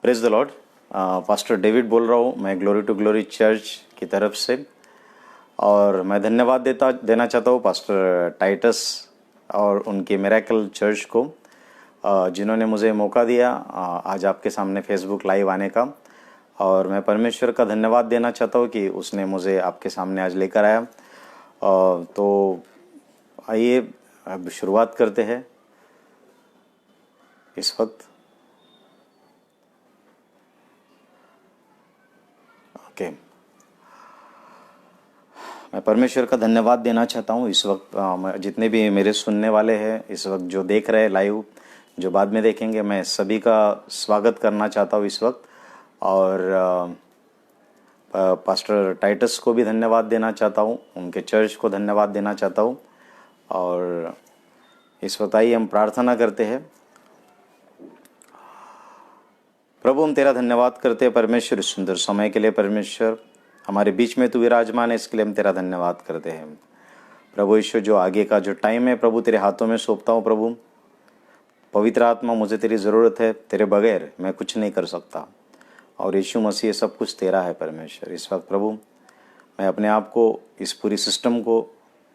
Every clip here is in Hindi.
Praise the Lord. Pastor David बोल रहा हूँ मैं ग्लोरी टू ग्लोरी चर्च की तरफ से, और मैं धन्यवाद देना चाहता हूँ पास्टर टाइटस और उनके मिरेकल चर्च को, जिन्होंने मुझे मौका दिया आज आपके सामने फेसबुक लाइव आने का। और मैं परमेश्वर का धन्यवाद देना चाहता हूँ कि उसने मुझे आपके सामने आज लेकर आया। तो आइए अब शुरुआत करते हैं। इस वक्त ओके, मैं परमेश्वर का धन्यवाद देना चाहता हूँ इस वक्त जितने भी मेरे सुनने वाले हैं इस वक्त, जो देख रहे हैं लाइव, जो बाद में देखेंगे, मैं सभी का स्वागत करना चाहता हूँ इस वक्त। और पास्टर टाइटस को भी धन्यवाद देना चाहता हूँ, उनके चर्च को धन्यवाद देना चाहता हूँ। और इस वक्त आइए हम प्रार्थना करते हैं। प्रभु, हम तेरा धन्यवाद करते हैं परमेश्वर, इस सुंदर समय के लिए। परमेश्वर, हमारे बीच में तू विराजमान है, इसके लिए हम तेरा धन्यवाद करते हैं। प्रभु ईश्वर, जो आगे का जो टाइम है प्रभु तेरे हाथों में सौंपता हूँ। प्रभु पवित्र आत्मा, मुझे तेरी ज़रूरत है, तेरे बगैर मैं कुछ नहीं कर सकता। और यीशु मसीह सब कुछ तेरा है परमेश्वर। इस वक्त प्रभु मैं अपने आप को, इस पूरी सिस्टम को,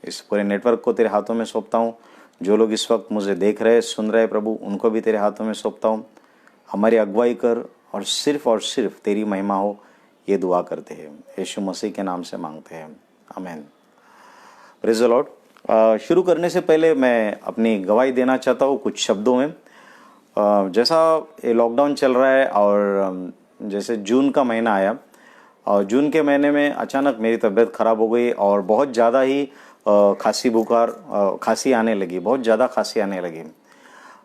इस पूरे नेटवर्क को तेरे हाथों में सौंपता हूँ। जो लोग इस वक्त मुझे देख रहे, सुन रहे प्रभु, उनको भी तेरे हाथों में सौंपता हूँ। हमारी अगुवाई कर और सिर्फ तेरी महिमा हो, ये दुआ करते हैं, यीशु मसीह के नाम से मांगते हैं, आमीन। Praise the Lord. शुरू करने से पहले मैं अपनी गवाही देना चाहता हूँ कुछ शब्दों में। जैसा ये लॉकडाउन चल रहा है और जैसे जून का महीना आया, और जून के महीने में अचानक मेरी तबीयत ख़राब हो गई और बहुत ज़्यादा ही खांसी बुखार, खांसी आने लगी, बहुत ज़्यादा खांसी आने लगी।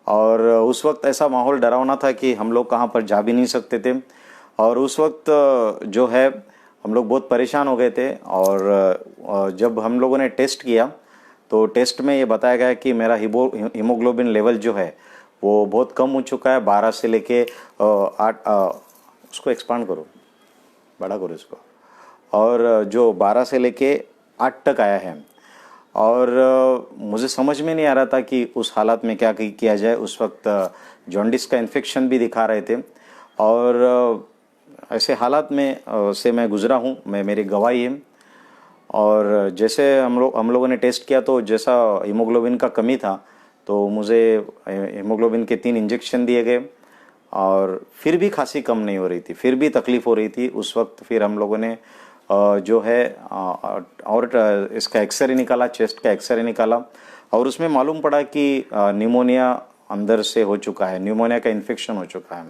और उस वक्त ऐसा माहौल डरावना था कि हम लोग कहाँ पर जा भी नहीं सकते थे। और उस वक्त जो है हम लोग बहुत परेशान हो गए थे। और जब हम लोगों ने टेस्ट किया तो टेस्ट में ये बताया गया कि मेरा हीमोग्लोबिन लेवल जो है वो बहुत कम हो चुका है, 12 से लेके 8, उसको एक्सपांड करो, बड़ा करो इसको, और जो 12 से लेके 8 तक आया है। और मुझे समझ में नहीं आ रहा था कि उस हालत में क्या किया जाए। उस वक्त जॉन्डिस का इन्फेक्शन भी दिखा रहे थे। और ऐसे हालात में से मैं गुजरा हूँ, मैं मेरी गवाही है। और जैसे हम लोगों ने टेस्ट किया तो जैसा हीमोग्लोबिन का कमी था, तो मुझे हीमोग्लोबिन के 3 इंजेक्शन दिए गए। और फिर भी खांसी कम नहीं हो रही थी, फिर भी तकलीफ़ हो रही थी। उस वक्त फिर हम लोगों ने जो है और इसका एक्सरे निकाला, चेस्ट का एक्सरे निकाला, और उसमें मालूम पड़ा कि निमोनिया अंदर से हो चुका है, निमोनिया का इन्फेक्शन हो चुका है।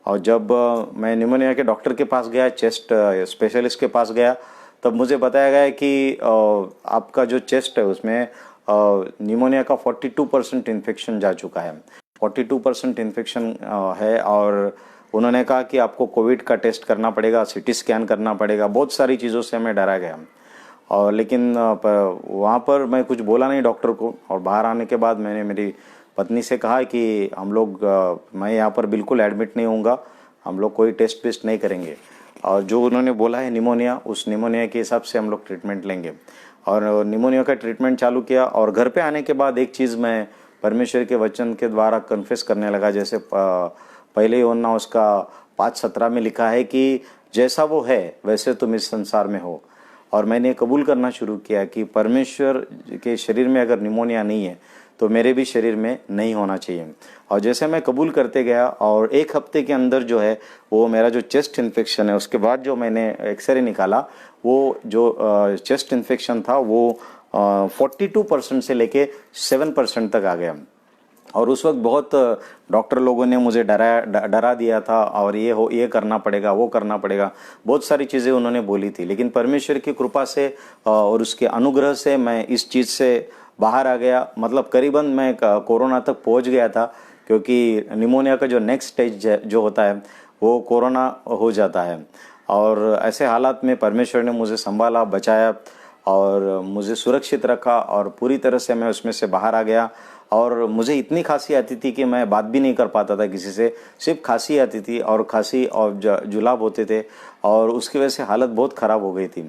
और जब मैं निमोनिया के डॉक्टर के पास गया, चेस्ट स्पेशलिस्ट के पास गया, तब मुझे बताया गया कि आपका जो चेस्ट है उसमें निमोनिया का 42% इन्फेक्शन जा चुका है, 42% इन्फेक्शन है। और उन्होंने कहा कि आपको कोविड का टेस्ट करना पड़ेगा, सीटी स्कैन करना पड़ेगा। बहुत सारी चीज़ों से मैं डरा गया। और लेकिन वहाँ पर मैं कुछ बोला नहीं डॉक्टर को। और बाहर आने के बाद मैंने मेरी पत्नी से कहा कि मैं यहाँ पर बिल्कुल एडमिट नहीं होऊंगा, हम लोग कोई टेस्ट वेस्ट नहीं करेंगे, और जो उन्होंने बोला है निमोनिया, उस निमोनिया के हिसाब से हम लोग ट्रीटमेंट लेंगे। और निमोनिया का ट्रीटमेंट चालू किया। और घर पे आने के बाद एक चीज़ मैं परमेश्वर के वचन के द्वारा कन्फेस करने लगा। जैसे पहले यूहन्ना उसका 5:17 में लिखा है कि जैसा वो है वैसे तुम इस संसार में हो। और मैंने कबूल करना शुरू किया कि परमेश्वर के शरीर में अगर निमोनिया नहीं है तो मेरे भी शरीर में नहीं होना चाहिए। और जैसे मैं कबूल करते गया, और 1 हफ्ते के अंदर जो है वो मेरा जो चेस्ट इन्फेक्शन है, उसके बाद जो मैंने एक्सरे निकाला, वो जो चेस्ट इन्फेक्शन था वो 42% से लेके 7% तक आ गया। और उस वक्त बहुत डॉक्टर लोगों ने मुझे डरा दिया था, और ये करना पड़ेगा, वो करना पड़ेगा, बहुत सारी चीज़ें उन्होंने बोली थी। लेकिन परमेश्वर की कृपा से और उसके अनुग्रह से मैं इस चीज़ से बाहर आ गया। मतलब करीबन मैं कोरोना तक पहुंच गया था, क्योंकि निमोनिया का जो नेक्स्ट स्टेज जो होता है वो कोरोना हो जाता है। और ऐसे हालात में परमेश्वर ने मुझे संभाला, बचाया और मुझे सुरक्षित रखा, और पूरी तरह से मैं उसमें से बाहर आ गया। और मुझे इतनी खांसी आती थी कि मैं बात भी नहीं कर पाता था किसी से, सिर्फ खांसी आती थी, और खांसी और जुलाब होते थे, और उसकी वजह से हालत बहुत ख़राब हो गई थी।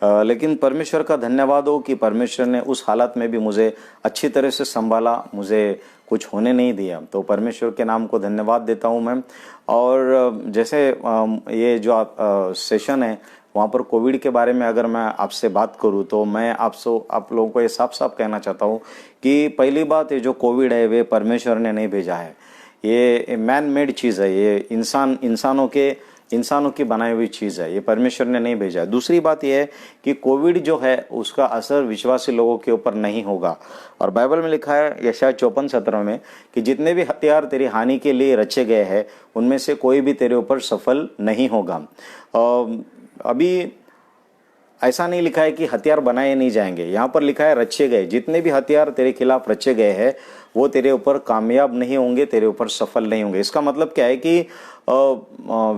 लेकिन परमेश्वर का धन्यवाद हो कि परमेश्वर ने उस हालत में भी मुझे अच्छी तरह से संभाला, मुझे कुछ होने नहीं दिया। तो परमेश्वर के नाम को धन्यवाद देता हूँ मैं। और जैसे ये जो सेशन है वहाँ पर कोविड के बारे में अगर मैं आपसे बात करूँ तो मैं आप लोगों को ये साफ साफ कहना चाहता हूँ कि पहली बात ये जो कोविड है वे परमेश्वर ने नहीं भेजा है, ये मैन मेड चीज़ है, ये इंसानों की बनाई हुई चीज़ है, ये परमेश्वर ने नहीं भेजा है। दूसरी बात यह है कि कोविड जो है उसका असर विश्वासी लोगों के ऊपर नहीं होगा। और बाइबल में लिखा है यशायाह 54:17 में कि जितने भी हथियार तेरी हानि के लिए रचे गए हैं उनमें से कोई भी तेरे ऊपर सफल नहीं होगा। अभी ऐसा नहीं लिखा है कि हथियार बनाए नहीं जाएंगे, यहाँ पर लिखा है रचे गए। जितने भी हथियार तेरे खिलाफ रचे गए हैं वो तेरे ऊपर कामयाब नहीं होंगे, तेरे ऊपर सफल नहीं होंगे। इसका मतलब क्या है कि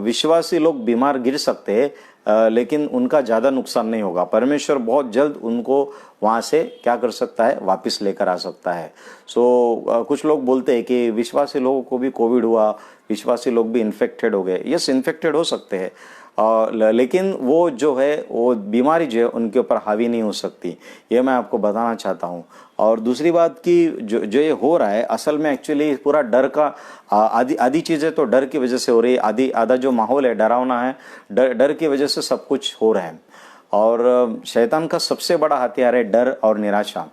विश्वासी लोग बीमार गिर सकते हैं लेकिन उनका ज़्यादा नुकसान नहीं होगा। परमेश्वर बहुत जल्द उनको वहाँ से क्या कर सकता है, वापस लेकर आ सकता है। कुछ लोग बोलते हैं कि विश्वासी लोगों को भी कोविड हुआ, विश्वासी लोग भी इन्फेक्टेड हो गए। यस, इन्फेक्टेड हो सकते हैं लेकिन वो जो है वो बीमारी जो है उनके ऊपर हावी नहीं हो सकती, ये मैं आपको बताना चाहता हूँ। और दूसरी बात कि जो ये हो रहा है असल में एक्चुअली पूरा डर का आधी चीज़ें तो डर की वजह से हो रही है। आधा जो माहौल है डरावना है, डर की वजह से सब कुछ हो रहा है। और शैतान का सबसे बड़ा हथियार है डर और निराशा।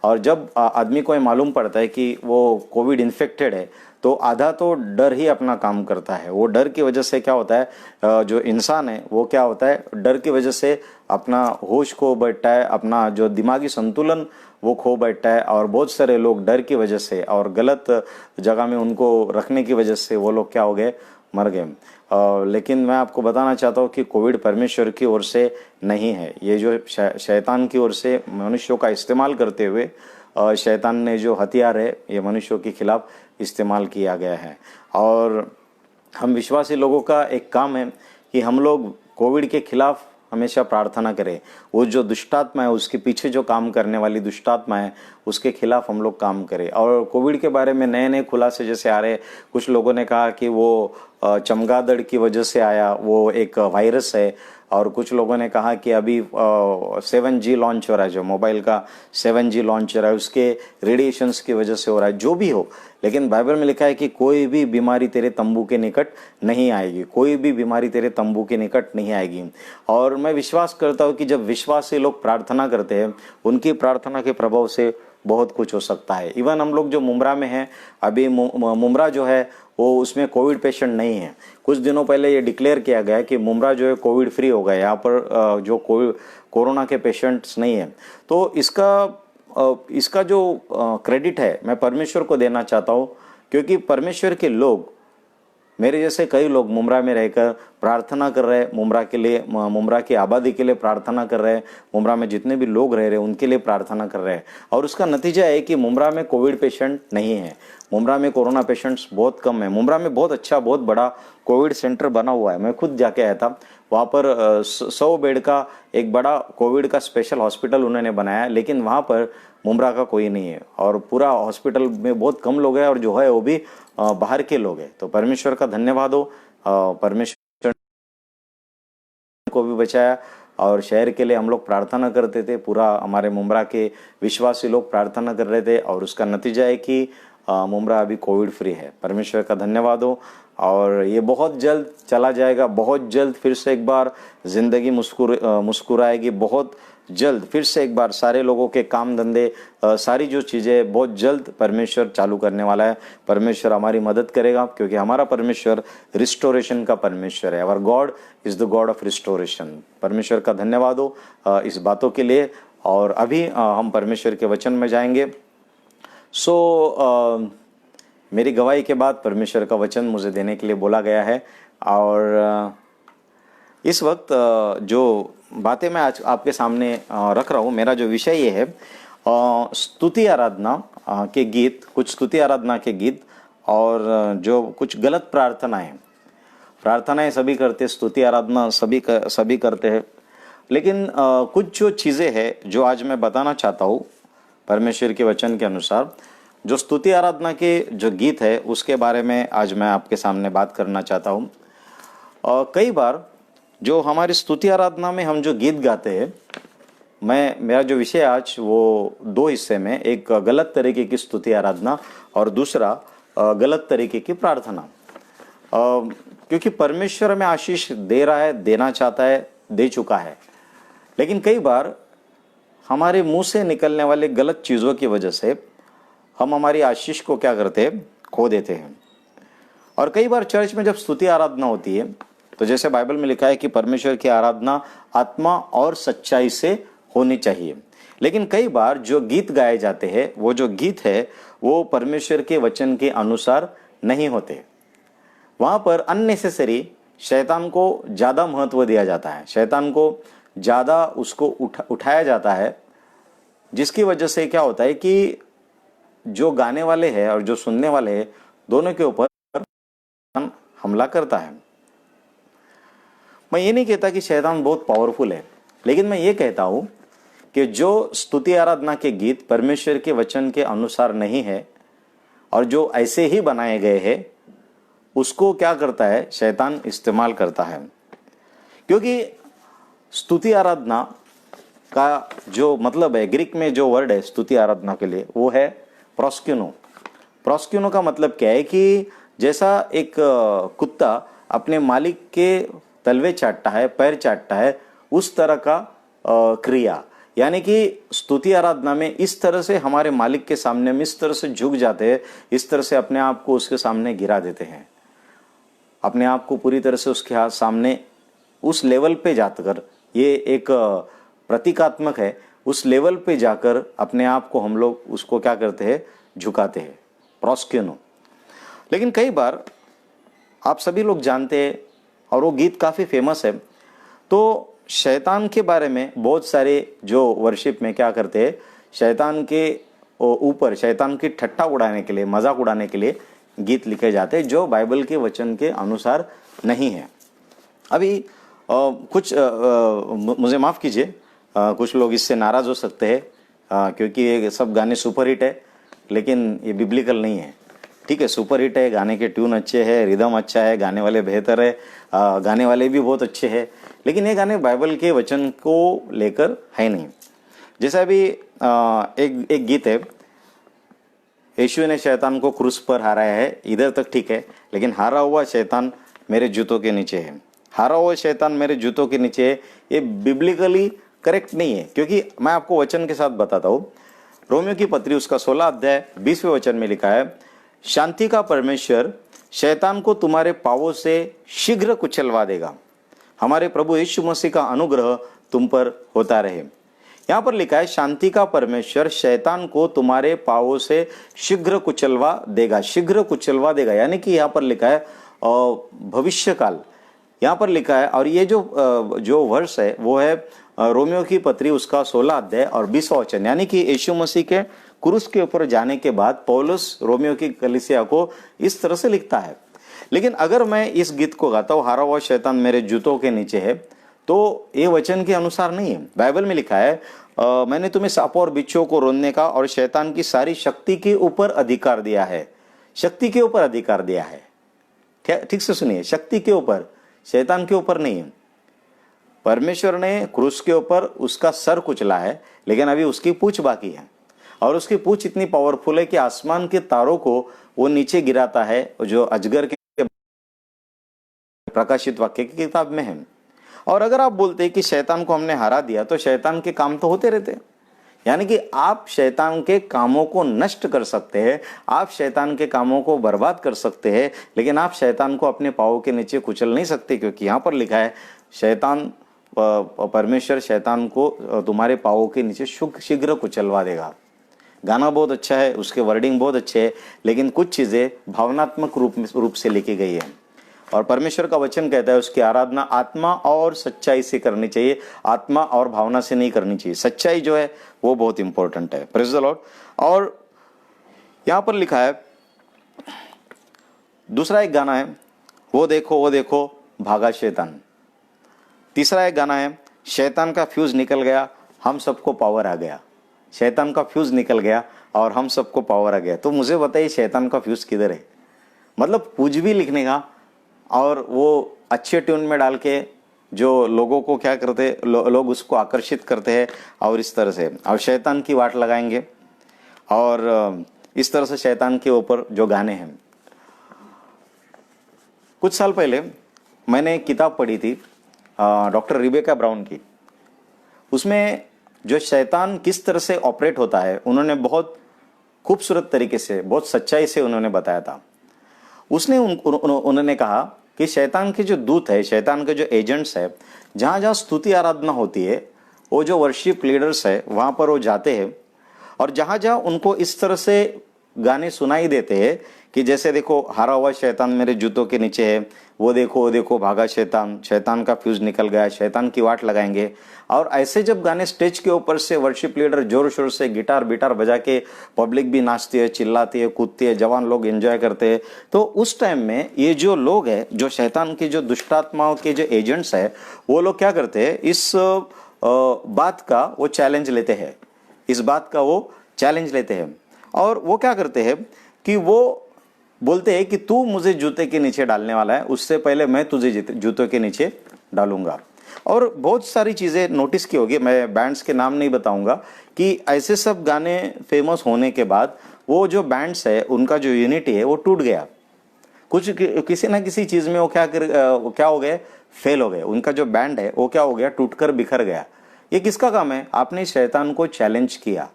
और जब आदमी को ये मालूम पड़ता है कि वो कोविड इन्फेक्टेड है तो आधा तो डर ही अपना काम करता है। वो डर की वजह से क्या होता है, जो इंसान है वो क्या होता है, डर की वजह से अपना होश खो बैठता है, अपना जो दिमागी संतुलन वो खो बैठता है। और बहुत सारे लोग डर की वजह से और गलत जगह में उनको रखने की वजह से वो लोग क्या हो गए, मर गए। लेकिन मैं आपको बताना चाहता हूँ कि कोविड परमेश्वर की ओर से नहीं है, ये जो शैतान की ओर से मनुष्यों का इस्तेमाल करते हुए शैतान ने जो हथियार है ये मनुष्यों के खिलाफ इस्तेमाल किया गया है। और हम विश्वासी लोगों का एक काम है कि हम लोग कोविड के खिलाफ हमेशा प्रार्थना करें। वो जो दुष्टात्मा है, उसके पीछे जो काम करने वाली दुष्टात्मा है, उसके खिलाफ हम लोग काम करें। और कोविड के बारे में नए नए खुलासे जैसे आ रहे, कुछ लोगों ने कहा कि वो चमगादड़ की वजह से आया, वो एक वायरस है। और कुछ लोगों ने कहा कि अभी 7G लॉन्च हो रहा है, जो मोबाइल का 7G लॉन्च हो रहा है उसके रेडिएशंस की वजह से हो रहा है। जो भी हो, लेकिन बाइबल में लिखा है कि कोई भी बीमारी तेरे तंबू के निकट नहीं आएगी, कोई भी बीमारी तेरे तंबू के निकट नहीं आएगी। और मैं विश्वास करता हूँ कि जब विश्वासी लोग प्रार्थना करते हैं, उनकी प्रार्थना के प्रभाव से बहुत कुछ हो सकता है। इवन हम लोग जो मुमरा में हैं, अभी मुमरा जो है वो उसमें कोविड पेशेंट नहीं है। कुछ दिनों पहले ये डिक्लेयर किया गया कि मुमरा जो है कोविड फ्री हो गया, यहाँ पर जो कोरोना के पेशेंट्स नहीं है। तो इसका जो क्रेडिट है मैं परमेश्वर को देना चाहता हूँ, क्योंकि परमेश्वर के लोग, मेरे जैसे कई लोग मुमरा में रहकर प्रार्थना कर रहे हैं, मुमरा के लिए, मुमरा की आबादी के लिए प्रार्थना कर रहे हैं, मुमरा में जितने भी लोग रह रहे हैं उनके लिए प्रार्थना कर रहे हैं। और उसका नतीजा है कि मुमरा में कोविड पेशेंट नहीं है, मुमरा में कोरोना पेशेंट्स बहुत कम है। मुमरा में बहुत अच्छा, बहुत बड़ा कोविड सेंटर बना हुआ है, मैं खुद जाके आया था। वहाँ पर 100 बेड का एक बड़ा कोविड का स्पेशल हॉस्पिटल उन्होंने बनाया, लेकिन वहाँ पर मुमरा का कोई नहीं है। और पूरा हॉस्पिटल में बहुत कम लोग हैं और जो है वो भी बाहर के लोग हैं। तो परमेश्वर का धन्यवाद हो, परमेश्वर को भी बचाया। और शहर के लिए हम लोग प्रार्थना करते थे, पूरा हमारे मुमरा के विश्वासी लोग प्रार्थना कर रहे थे, और उसका नतीजा है कि मुमरा अभी कोविड फ्री है। परमेश्वर का धन्यवाद हो। और ये बहुत जल्द चला जाएगा, बहुत जल्द फिर से एक बार जिंदगी मुस्कुराएगी, बहुत जल्द फिर से एक बार सारे लोगों के काम धंधे, सारी जो चीज़ें बहुत जल्द परमेश्वर चालू करने वाला है। परमेश्वर हमारी मदद करेगा, क्योंकि हमारा परमेश्वर रिस्टोरेशन का परमेश्वर है। Our God is the God of restoration. परमेश्वर का धन्यवाद हो इस बातों के लिए। और अभी हम परमेश्वर के वचन में जाएंगे। मेरी गवाही के बाद परमेश्वर का वचन मुझे देने के लिए बोला गया है। और इस वक्त जो बातें मैं आज आपके सामने रख रहा हूँ, मेरा जो विषय ये है स्तुति आराधना के गीत, कुछ स्तुति आराधना के गीत, और जो कुछ गलत प्रार्थनाएं सभी करते, स्तुति आराधना सभी करते हैं। लेकिन कुछ जो चीज़ें हैं जो आज मैं बताना चाहता हूँ परमेश्वर के वचन के अनुसार, जो स्तुति आराधना के जो गीत है उसके बारे में आज मैं आपके सामने बात करना चाहता हूँ। कई बार जो हमारी स्तुति आराधना में हम जो गीत गाते हैं मेरा जो विषय आज वो दो हिस्से में, एक गलत तरीके की स्तुति आराधना और दूसरा गलत तरीके की प्रार्थना। क्योंकि परमेश्वर हमें आशीष दे रहा है, देना चाहता है, दे चुका है, लेकिन कई बार हमारे मुंह से निकलने वाले गलत चीज़ों की वजह से हम हमारी आशीष को क्या करते हैं, खो देते हैं। और कई बार चर्च में जब स्तुति आराधना होती है तो जैसे बाइबल में लिखा है कि परमेश्वर की आराधना आत्मा और सच्चाई से होनी चाहिए, लेकिन कई बार जो गीत गाए जाते हैं वो जो गीत है वो परमेश्वर के वचन के अनुसार नहीं होते। वहाँ पर अननेसेसरी शैतान को ज़्यादा महत्व दिया जाता है, शैतान को ज़्यादा उसको उठाया जाता है, जिसकी वजह से क्या होता है कि जो गाने वाले हैं और जो सुनने वाले हैं दोनों के ऊपर हमला करता है। मैं ये नहीं कहता कि शैतान बहुत पावरफुल है, लेकिन मैं ये कहता हूं कि जो स्तुति आराधना के गीत परमेश्वर के वचन के अनुसार नहीं है और जो ऐसे ही बनाए गए हैं, उसको क्या करता है, शैतान इस्तेमाल करता है। क्योंकि स्तुति आराधना का जो मतलब है, ग्रीक में जो वर्ड है स्तुति आराधना के लिए वो है प्रोस्क्यूनो। प्रोस्क्यूनो का मतलब क्या है कि जैसा एक कुत्ता अपने मालिक के तलवे चाटता है, पैर चाटता है, उस तरह का क्रिया। यानी कि स्तुति आराधना में इस तरह से हमारे मालिक के सामने हम इस तरह से झुक जाते हैं, इस तरह से अपने आप को उसके सामने गिरा देते हैं, अपने आप को पूरी तरह से उसके हाथ सामने उस लेवल पे जाकर, ये एक प्रतीकात्मक है, उस लेवल पे जाकर अपने आप को हम लोग उसको क्या करते हैं, झुकाते हैं, प्रोस्क्यूनो। लेकिन कई बार आप सभी लोग जानते हैं और वो गीत काफ़ी फेमस है, तो शैतान के बारे में बहुत सारे जो वर्शिप में क्या करते हैं, शैतान के ऊपर शैतान की ठट्ठा उड़ाने के लिए, मजाक उड़ाने के लिए गीत लिखे जाते हैं जो बाइबल के वचन के अनुसार नहीं है। अभी कुछ मुझे माफ़ कीजिए, कुछ लोग इससे नाराज़ हो सकते हैं क्योंकि ये सब गाने सुपर हिट है, लेकिन ये बिब्लिकल नहीं है। ठीक है, सुपर हिट है, गाने के ट्यून अच्छे हैं, रिदम अच्छा है, गाने वाले बेहतर है, गाने वाले भी बहुत अच्छे हैं, लेकिन ये गाने बाइबल के वचन को लेकर है नहीं। जैसा अभी एक गीत है, यीशु ने शैतान को क्रूस पर हराया है, इधर तक ठीक है, लेकिन हारा हुआ शैतान मेरे जूतों के नीचे है, हारा हुआ शैतान मेरे जूतों के नीचे है, ये बिब्लिकली करेक्ट नहीं है। क्योंकि मैं आपको वचन के साथ बताता हूँ, रोमियो की पत्री उसका 16 अध्याय 20वें वचन में लिखा है, शांति का परमेश्वर शैतान को तुम्हारे पांवों से शीघ्र कुचलवा देगा, हमारे प्रभु यीशु मसीह का अनुग्रह तुम पर होता रहे। यहाँ पर लिखा है शांति का परमेश्वर शैतान को तुम्हारे पांवों से शीघ्र कुचलवा देगा, शीघ्र कुचलवा देगा, यानी कि यहाँ पर लिखा है भविष्य काल यहाँ पर लिखा है। और ये जो वर्ष है वो है रोमियो की पत्री उसका 16 अध्याय और 20वां वचन, यानी कि यीशु मसीह के क्रूस के ऊपर जाने के बाद पौलुस रोमियो की कलीसिया को इस तरह से लिखता है। लेकिन अगर मैं इस गीत को गाता हूँ, हारा हुआ शैतान मेरे जूतों के नीचे है, तो ये वचन के अनुसार नहीं है। बाइबल में लिखा है मैंने तुम्हें सांपों और बिच्छुओं को रोनने का और शैतान की सारी शक्ति के ऊपर अधिकार दिया है, शक्ति के ऊपर अधिकार दिया है। ठीक से सुनिए, शक्ति के ऊपर, शैतान के ऊपर नहीं है। परमेश्वर ने क्रूस के ऊपर उसका सर कुचला है, लेकिन अभी उसकी पूंछ बाकी है, और उसकी पूंछ इतनी पावरफुल है कि आसमान के तारों को वो नीचे गिराता है, जो अजगर के प्रकाशित वाक्य की किताब में है। और अगर आप बोलते हैं कि शैतान को हमने हरा दिया, तो शैतान के काम तो होते रहते हैं। यानी कि आप शैतान के कामों को नष्ट कर सकते हैं, आप शैतान के कामों को बर्बाद कर सकते हैं, लेकिन आप शैतान को अपने पांवों के नीचे कुचल नहीं सकते, क्योंकि यहाँ पर लिखा है शैतान परमेश्वर शैतान को तुम्हारे पांवों के नीचे शीघ्र कुचलवा देगा। गाना बहुत अच्छा है, उसके वर्डिंग बहुत अच्छे है, लेकिन कुछ चीज़ें भावनात्मक रूप से लिखी गई है। और परमेश्वर का वचन कहता है उसकी आराधना आत्मा और सच्चाई से करनी चाहिए, आत्मा और भावना से नहीं करनी चाहिए। सच्चाई जो है वो बहुत इंपॉर्टेंट है। Praise the Lord. और यहाँ पर लिखा है, दूसरा एक गाना है, वो देखो भागा शैतान। तीसरा एक गाना है, शैतान का फ्यूज निकल गया, हम सबको पावर आ गया। शैतान का फ्यूज निकल गया और हम सबको पावर आ गया। तो मुझे बताइए शैतान का फ्यूज किधर है? मतलब कुछ भी लिखने का और वो अच्छे ट्यून में डाल के जो लोगों को क्या करते, लोग उसको आकर्षित करते हैं और इस तरह से, और शैतान की वाट लगाएंगे और इस तरह से शैतान के ऊपर जो गाने हैं। कुछ साल पहले मैंने एक किताब पढ़ी थी डॉक्टर रिबेका ब्राउन की। उसमें जो शैतान किस तरह से ऑपरेट होता है उन्होंने बहुत खूबसूरत तरीके से, बहुत सच्चाई से उन्होंने बताया था। उसने उन्होंने कहा कि शैतान के जो दूत है, शैतान के जो एजेंट्स है, जहाँ जहाँ स्तुति आराधना होती है, वो जो वर्शिप लीडर्स है वहाँ पर वो जाते हैं और जहाँ जहाँ उनको इस तरह से गाने सुनाई देते हैं कि जैसे देखो हारा हुआ शैतान मेरे जूतों के नीचे है, वो देखो भागा शैतान, शैतान का फ्यूज निकल गया, शैतान की वाट लगाएंगे। और ऐसे जब गाने स्टेज के ऊपर से वर्शिप लीडर जोर शोर से गिटार बिटार बजा के, पब्लिक भी नाचती है, चिल्लाती है, कूदती है, जवान लोग एंजॉय करते हैं, तो उस टाइम में ये जो लोग हैं, जो शैतान के जो दुष्टात्माओं के जो एजेंट्स है, वो लोग क्या करते हैं, इस बात का वो चैलेंज लेते हैं, इस बात का वो चैलेंज लेते हैं। और वो क्या करते हैं कि वो बोलते हैं कि तू मुझे जूते के नीचे डालने वाला है, उससे पहले मैं तुझे जूतों के नीचे डालूंगा। और बहुत सारी चीज़ें नोटिस की होगी, मैं बैंड्स के नाम नहीं बताऊंगा, कि ऐसे सब गाने फेमस होने के बाद वो जो बैंड्स है उनका जो यूनिटी है वो टूट गया। कुछ किसी ना किसी चीज़ में वो क्या हो गए, फेल हो गए। उनका जो बैंड है वो क्या हो गया, टूटकर बिखर गया। ये किसका काम है? आपने शैतान को चैलेंज किया।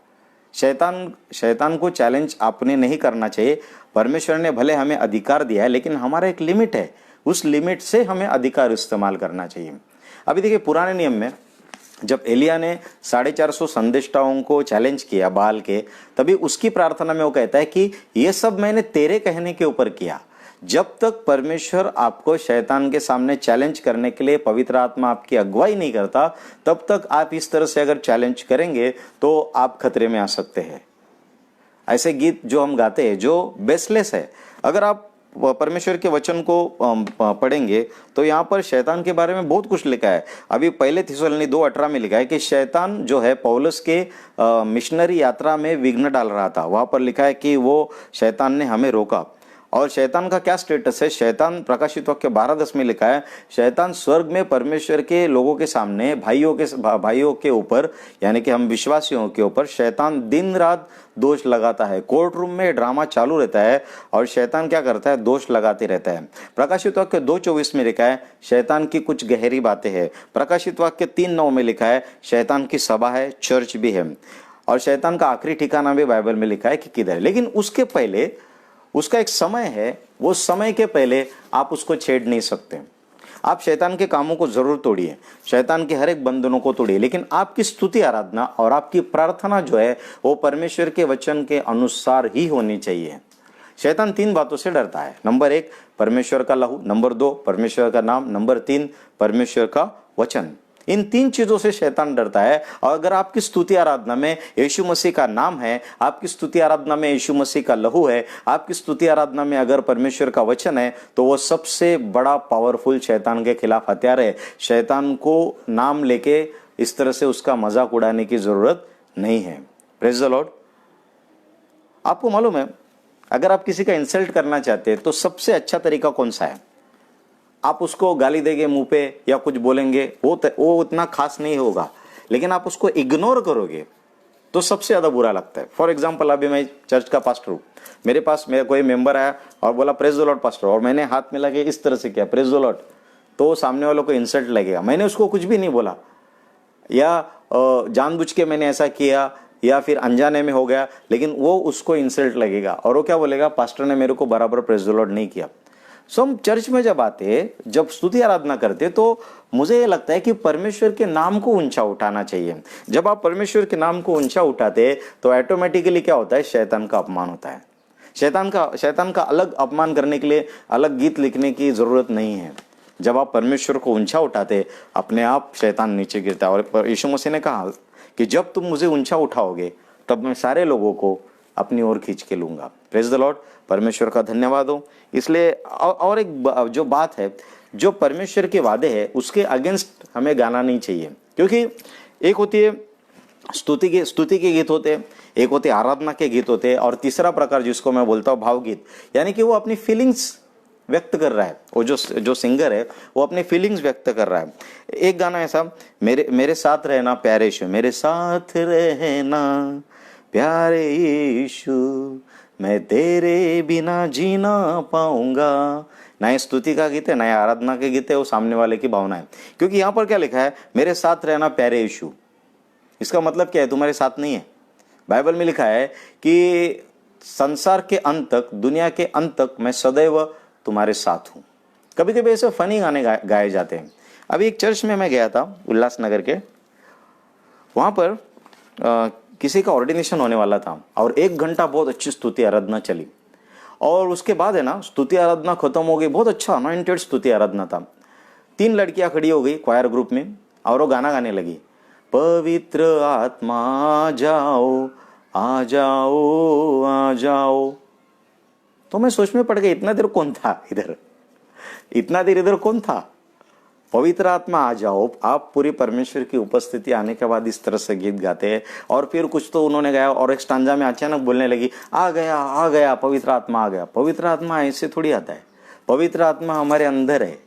शैतान को चैलेंज आपने नहीं करना चाहिए। परमेश्वर ने भले हमें अधिकार दिया है, लेकिन हमारा एक लिमिट है, उस लिमिट से हमें अधिकार इस्तेमाल करना चाहिए। अभी देखिए पुराने नियम में जब एलिया ने 450 संदेष्टाओं को चैलेंज किया बाल के, तभी उसकी प्रार्थना में वो कहता है कि ये सब मैंने तेरे कहने के ऊपर किया। जब तक परमेश्वर आपको शैतान के सामने चैलेंज करने के लिए पवित्र आत्मा आपकी अगुवाई नहीं करता, तब तक आप इस तरह से अगर चैलेंज करेंगे तो आप खतरे में आ सकते हैं। ऐसे गीत जो हम गाते हैं जो बेसलेस है, अगर आप परमेश्वर के वचन को पढ़ेंगे तो यहाँ पर शैतान के बारे में बहुत कुछ लिखा है। अभी पहले थिस्सलुनीकी 2:18 में लिखा है कि शैतान जो है पौलुस के मिशनरी यात्रा में विघ्न डाल रहा था। वहां पर लिखा है कि वो शैतान ने हमें रोका। और शैतान का क्या स्टेटस है? शैतान प्रकाशित वाक्य 12:10 में लिखा है, शैतान स्वर्ग में परमेश्वर के लोगों के सामने, भाइयों के ऊपर, यानी कि हम विश्वासियों के ऊपर शैतान दिन रात दोष लगाता है। कोर्ट रूम में ड्रामा चालू रहता है और शैतान क्या करता है? दोष लगाते रहता है। प्रकाशित वाक्य 2:24 में लिखा है शैतान की कुछ गहरी बातें हैं। प्रकाशित वाक्य 3:9 में लिखा है शैतान की सभा है, चर्च भी है। और शैतान का आखिरी ठिकाना भी बाइबल में लिखा है कि किधर है। लेकिन उसके पहले उसका एक समय है, वो समय के पहले आप उसको छेड़ नहीं सकते। आप शैतान के कामों को जरूर तोड़िए, शैतान के हर एक बंधनों को तोड़िए, लेकिन आपकी स्तुति आराधना और आपकी प्रार्थना जो है वो परमेश्वर के वचन के अनुसार ही होनी चाहिए। शैतान 3 बातों से डरता है। नंबर 1 परमेश्वर का लहू, नंबर 2 परमेश्वर का नाम, नंबर 3 परमेश्वर का वचन। इन 3 चीजों से शैतान डरता है। और अगर आपकी स्तुति आराधना में यीशु मसीह का नाम है, आपकी स्तुति आराधना में यीशु मसीह का लहू है, आपकी स्तुति आराधना में अगर परमेश्वर का वचन है, तो वो सबसे बड़ा पावरफुल शैतान के खिलाफ हथियार है। शैतान को नाम लेके इस तरह से उसका मजाक उड़ाने की जरूरत नहीं है। Praise the Lord. आपको मालूम है, अगर आप किसी का इंसल्ट करना चाहते हैं तो सबसे अच्छा तरीका कौन सा है? आप उसको गाली देंगे मुंह पे या कुछ बोलेंगे, वो उतना खास नहीं होगा, लेकिन आप उसको इग्नोर करोगे तो सबसे ज्यादा बुरा लगता है। फॉर एग्जाम्पल, अभी मैं चर्च का पास्टर हूँ, मेरे पास मेरा कोई मेंबर आया और बोला प्रेज द लॉर्ड पास्टर, और मैंने हाथ मिला के इस तरह से किया प्रेज द लॉर्ड, तो सामने वालों को इंसल्ट लगेगा। मैंने उसको कुछ भी नहीं बोला, या जानबूझ के मैंने ऐसा किया या फिर अनजाने में हो गया, लेकिन वो उसको इंसल्ट लगेगा और वो क्या बोलेगा, पास्टर ने मेरे को बराबर प्रेज द लॉर्ड नहीं किया। सो हम चर्च में जब आते, जब स्तुति आराधना करते, तो मुझे ये लगता है कि परमेश्वर के नाम को ऊंचा उठाना चाहिए। जब आप परमेश्वर के नाम को ऊंचा उठाते तो ऑटोमेटिकली क्या होता है? शैतान का अपमान होता है। शैतान का अलग अपमान करने के लिए अलग गीत लिखने की जरूरत नहीं है। जब आप परमेश्वर को ऊंचा उठाते, अपने आप शैतान नीचे गिरता है। और यीशु मसीह ने कहा कि जब तुम मुझे ऊंचा उठाओगे तब मैं सारे लोगों को अपनी ओर खींच के लूंगा। Praise the Lord. परमेश्वर का धन्यवाद हो। इसलिए और एक जो बात है, जो परमेश्वर के वादे हैं उसके अगेंस्ट हमें गाना नहीं चाहिए, क्योंकि एक होती है स्तुति के गीत होते हैं, एक होते आराधना के गीत होते हैं, और तीसरा प्रकार जिसको मैं बोलता हूँ भावगीत, यानी कि वो अपनी फीलिंग्स व्यक्त कर रहा है, वो जो सिंगर है वो अपनी फीलिंग्स व्यक्त कर रहा है। एक गाना ऐसा, मेरे मेरे साथ रहना प्यारे यीशु, मेरे साथ रहना प्यारे यीशु, मैं तेरे बिना जीना पाऊंगा। ना ये स्तुति का गीत है ना ये आराधना के गीत है, वो सामने वाले की भावना है। क्योंकि यहाँ पर क्या लिखा है, मेरे साथ रहना प्यारे यीशु, इसका मतलब क्या है, तुम्हारे साथ नहीं है। बाइबल में लिखा है कि संसार के अंत तक, दुनिया के अंत तक मैं सदैव तुम्हारे साथ हूं। कभी कभी ऐसे फनी गाने गाए जाते हैं। अभी एक चर्च में मैं गया था उल्लासनगर के, वहां पर किसी का ऑर्डिनेशन होने वाला था और 1 घंटा बहुत अच्छी स्तुति आराधना चली। और उसके बाद है ना, स्तुति आराधना खत्म हो गई, बहुत अच्छा अनॉइंटेड स्तुति आराधना था। 3 लड़कियां खड़ी हो गई क्वायर ग्रुप में और वो गाना गाने लगी, पवित्र आत्मा आ जाओ आ जाओ आ जाओ। तो मैं सोच में पड़ गया, इतना देर कौन था इधर, इतना देर इधर कौन था। पवित्र आत्मा आ जाओ, आप पूरी परमेश्वर की उपस्थिति आने के बाद इस तरह से गीत गाते हैं। और फिर कुछ तो उन्होंने गाया और एक स्टांजा में अचानक बोलने लगी, आ गया पवित्र आत्मा आ गया। पवित्र आत्मा ऐसे थोड़ी आता है, पवित्र आत्मा हमारे अंदर है,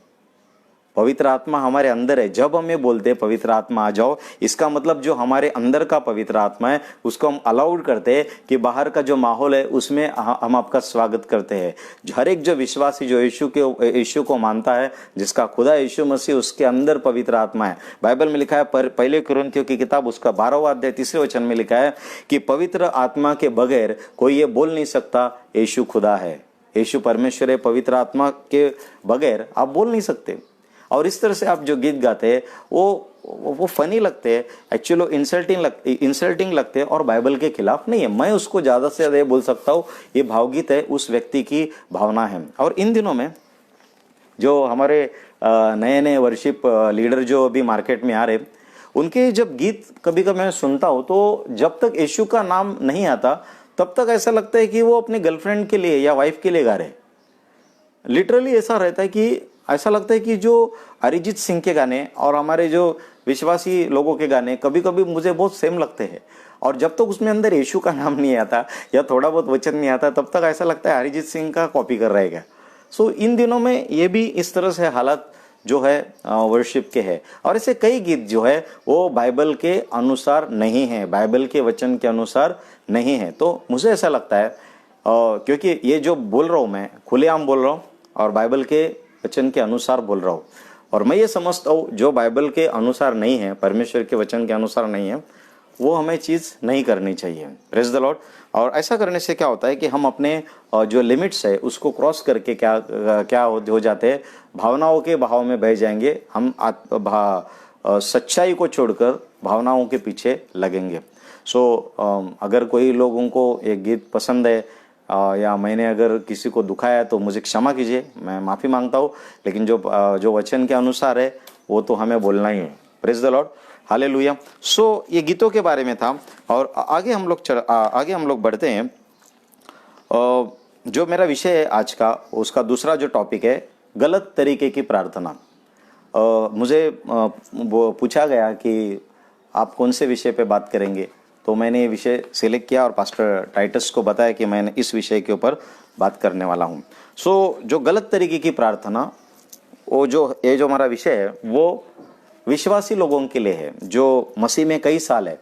पवित्र आत्मा हमारे अंदर है। जब हम ये बोलते हैं पवित्र आत्मा आ जाओ, इसका मतलब जो हमारे अंदर का पवित्र आत्मा है उसको हम अलाउड करते हैं कि बाहर का जो माहौल है उसमें हम आपका स्वागत करते हैं। हर एक जो विश्वासी जो यीशु को मानता है, जिसका खुदा यीशु मसीह, उसके अंदर पवित्र आत्मा है। बाइबल में लिखा है, पहले कुरिन्थियों की किताब उसका 12वां अध्याय 3 वचन में लिखा है कि पवित्र आत्मा के बगैर कोई ये बोल नहीं सकता यीशु खुदा है, यीशु परमेश्वर है। पवित्र आत्मा के बगैर आप बोल नहीं सकते। और इस तरह से आप जो गीत गाते हैं वो फनी लगते हैं, एक्चुअली इंसल्टिंग लगते हैं और बाइबल के खिलाफ नहीं है। मैं उसको ज्यादा से ज्यादा बोल सकता हूँ, ये भावगीत है, उस व्यक्ति की भावना है। और इन दिनों में जो हमारे नए नए वर्शिप लीडर जो अभी मार्केट में आ रहे, उनके जब गीत कभी कभी मैं सुनता हूँ तो जब तक यीशु का नाम नहीं आता तब तक ऐसा लगता है कि वो अपने गर्लफ्रेंड के लिए या वाइफ के लिए गा रहे। लिटरली ऐसा रहता है कि ऐसा लगता है कि जो अरिजीत सिंह के गाने और हमारे जो विश्वासी लोगों के गाने कभी कभी मुझे बहुत सेम लगते हैं। और जब तक उसमें अंदर यीशु का नाम नहीं आता या थोड़ा बहुत वचन नहीं आता तब तक ऐसा लगता है अरिजीत सिंह का कॉपी कर रहेगा। सो इन दिनों में ये भी इस तरह से हालात जो है वर्शिप के है। और ऐसे कई गीत जो है वो बाइबल के अनुसार नहीं है, बाइबल के वचन के अनुसार नहीं है। तो मुझे ऐसा लगता है क्योंकि ये जो बोल रहा हूँ मैं खुलेआम बोल रहा हूँ और बाइबल के वचन के अनुसार बोल रहा हूँ। और मैं ये समझता हूँ जो बाइबल के अनुसार नहीं है, परमेश्वर के वचन के अनुसार नहीं है, वो हमें चीज़ नहीं करनी चाहिए। Praise the Lord. और ऐसा करने से क्या होता है कि हम अपने जो लिमिट्स है उसको क्रॉस करके क्या हो जाते हैं, भावनाओं के बहाव में बह जाएंगे। हम सच्चाई को छोड़कर भावनाओं के पीछे लगेंगे। अगर कोई लोगों को एक गीत पसंद है या मैंने अगर किसी को दुखाया तो मुझे क्षमा कीजिए, मैं माफ़ी मांगता हूँ। लेकिन जो वचन के अनुसार है वो तो हमें बोलना ही है। Praise the Lord, hallelujah. ये गीतों के बारे में था। और आगे हम लोग बढ़ते हैं। जो मेरा विषय है आज का, उसका दूसरा जो टॉपिक है गलत तरीके की प्रार्थना। मुझे वो पूछा गया कि आप कौन से विषय पे बात करेंगे, तो मैंने ये विषय सिलेक्ट किया और पास्टर टाइटस को बताया कि मैंने इस विषय के ऊपर बात करने वाला हूँ। जो गलत तरीके की प्रार्थना, ये जो हमारा विषय है वो विश्वासी लोगों के लिए है जो मसीह में कई साल है,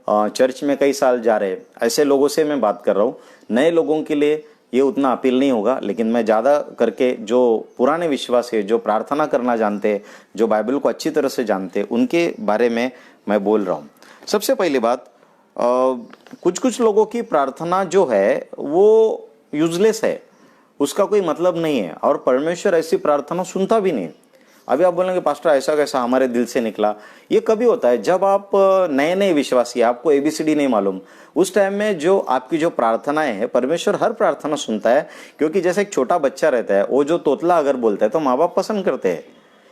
चर्च में कई साल जा रहे, ऐसे लोगों से मैं बात कर रहा हूँ। नए लोगों के लिए ये उतना अपील नहीं होगा, लेकिन मैं ज़्यादा करके जो पुराने विश्वास है, जो प्रार्थना करना जानते हैं, जो बाइबल को अच्छी तरह से जानते हैं, उनके बारे में मैं बोल रहा हूँ। सबसे पहली बात, कुछ लोगों की प्रार्थना जो है वो यूजलेस है, उसका कोई मतलब नहीं है और परमेश्वर ऐसी प्रार्थना सुनता भी नहीं। अभी आप बोलेंगे पास्टर ऐसा कैसा हमारे दिल से निकला। ये कभी होता है जब आप नए नए विश्वासी, आपको ABCD नहीं मालूम, उस टाइम में जो आपकी जो प्रार्थनाएं हैं, परमेश्वर हर प्रार्थना सुनता है। क्योंकि जैसे एक छोटा बच्चा रहता है, वो जो तोतला अगर बोलता है तो माँ बाप पसंद करते हैं।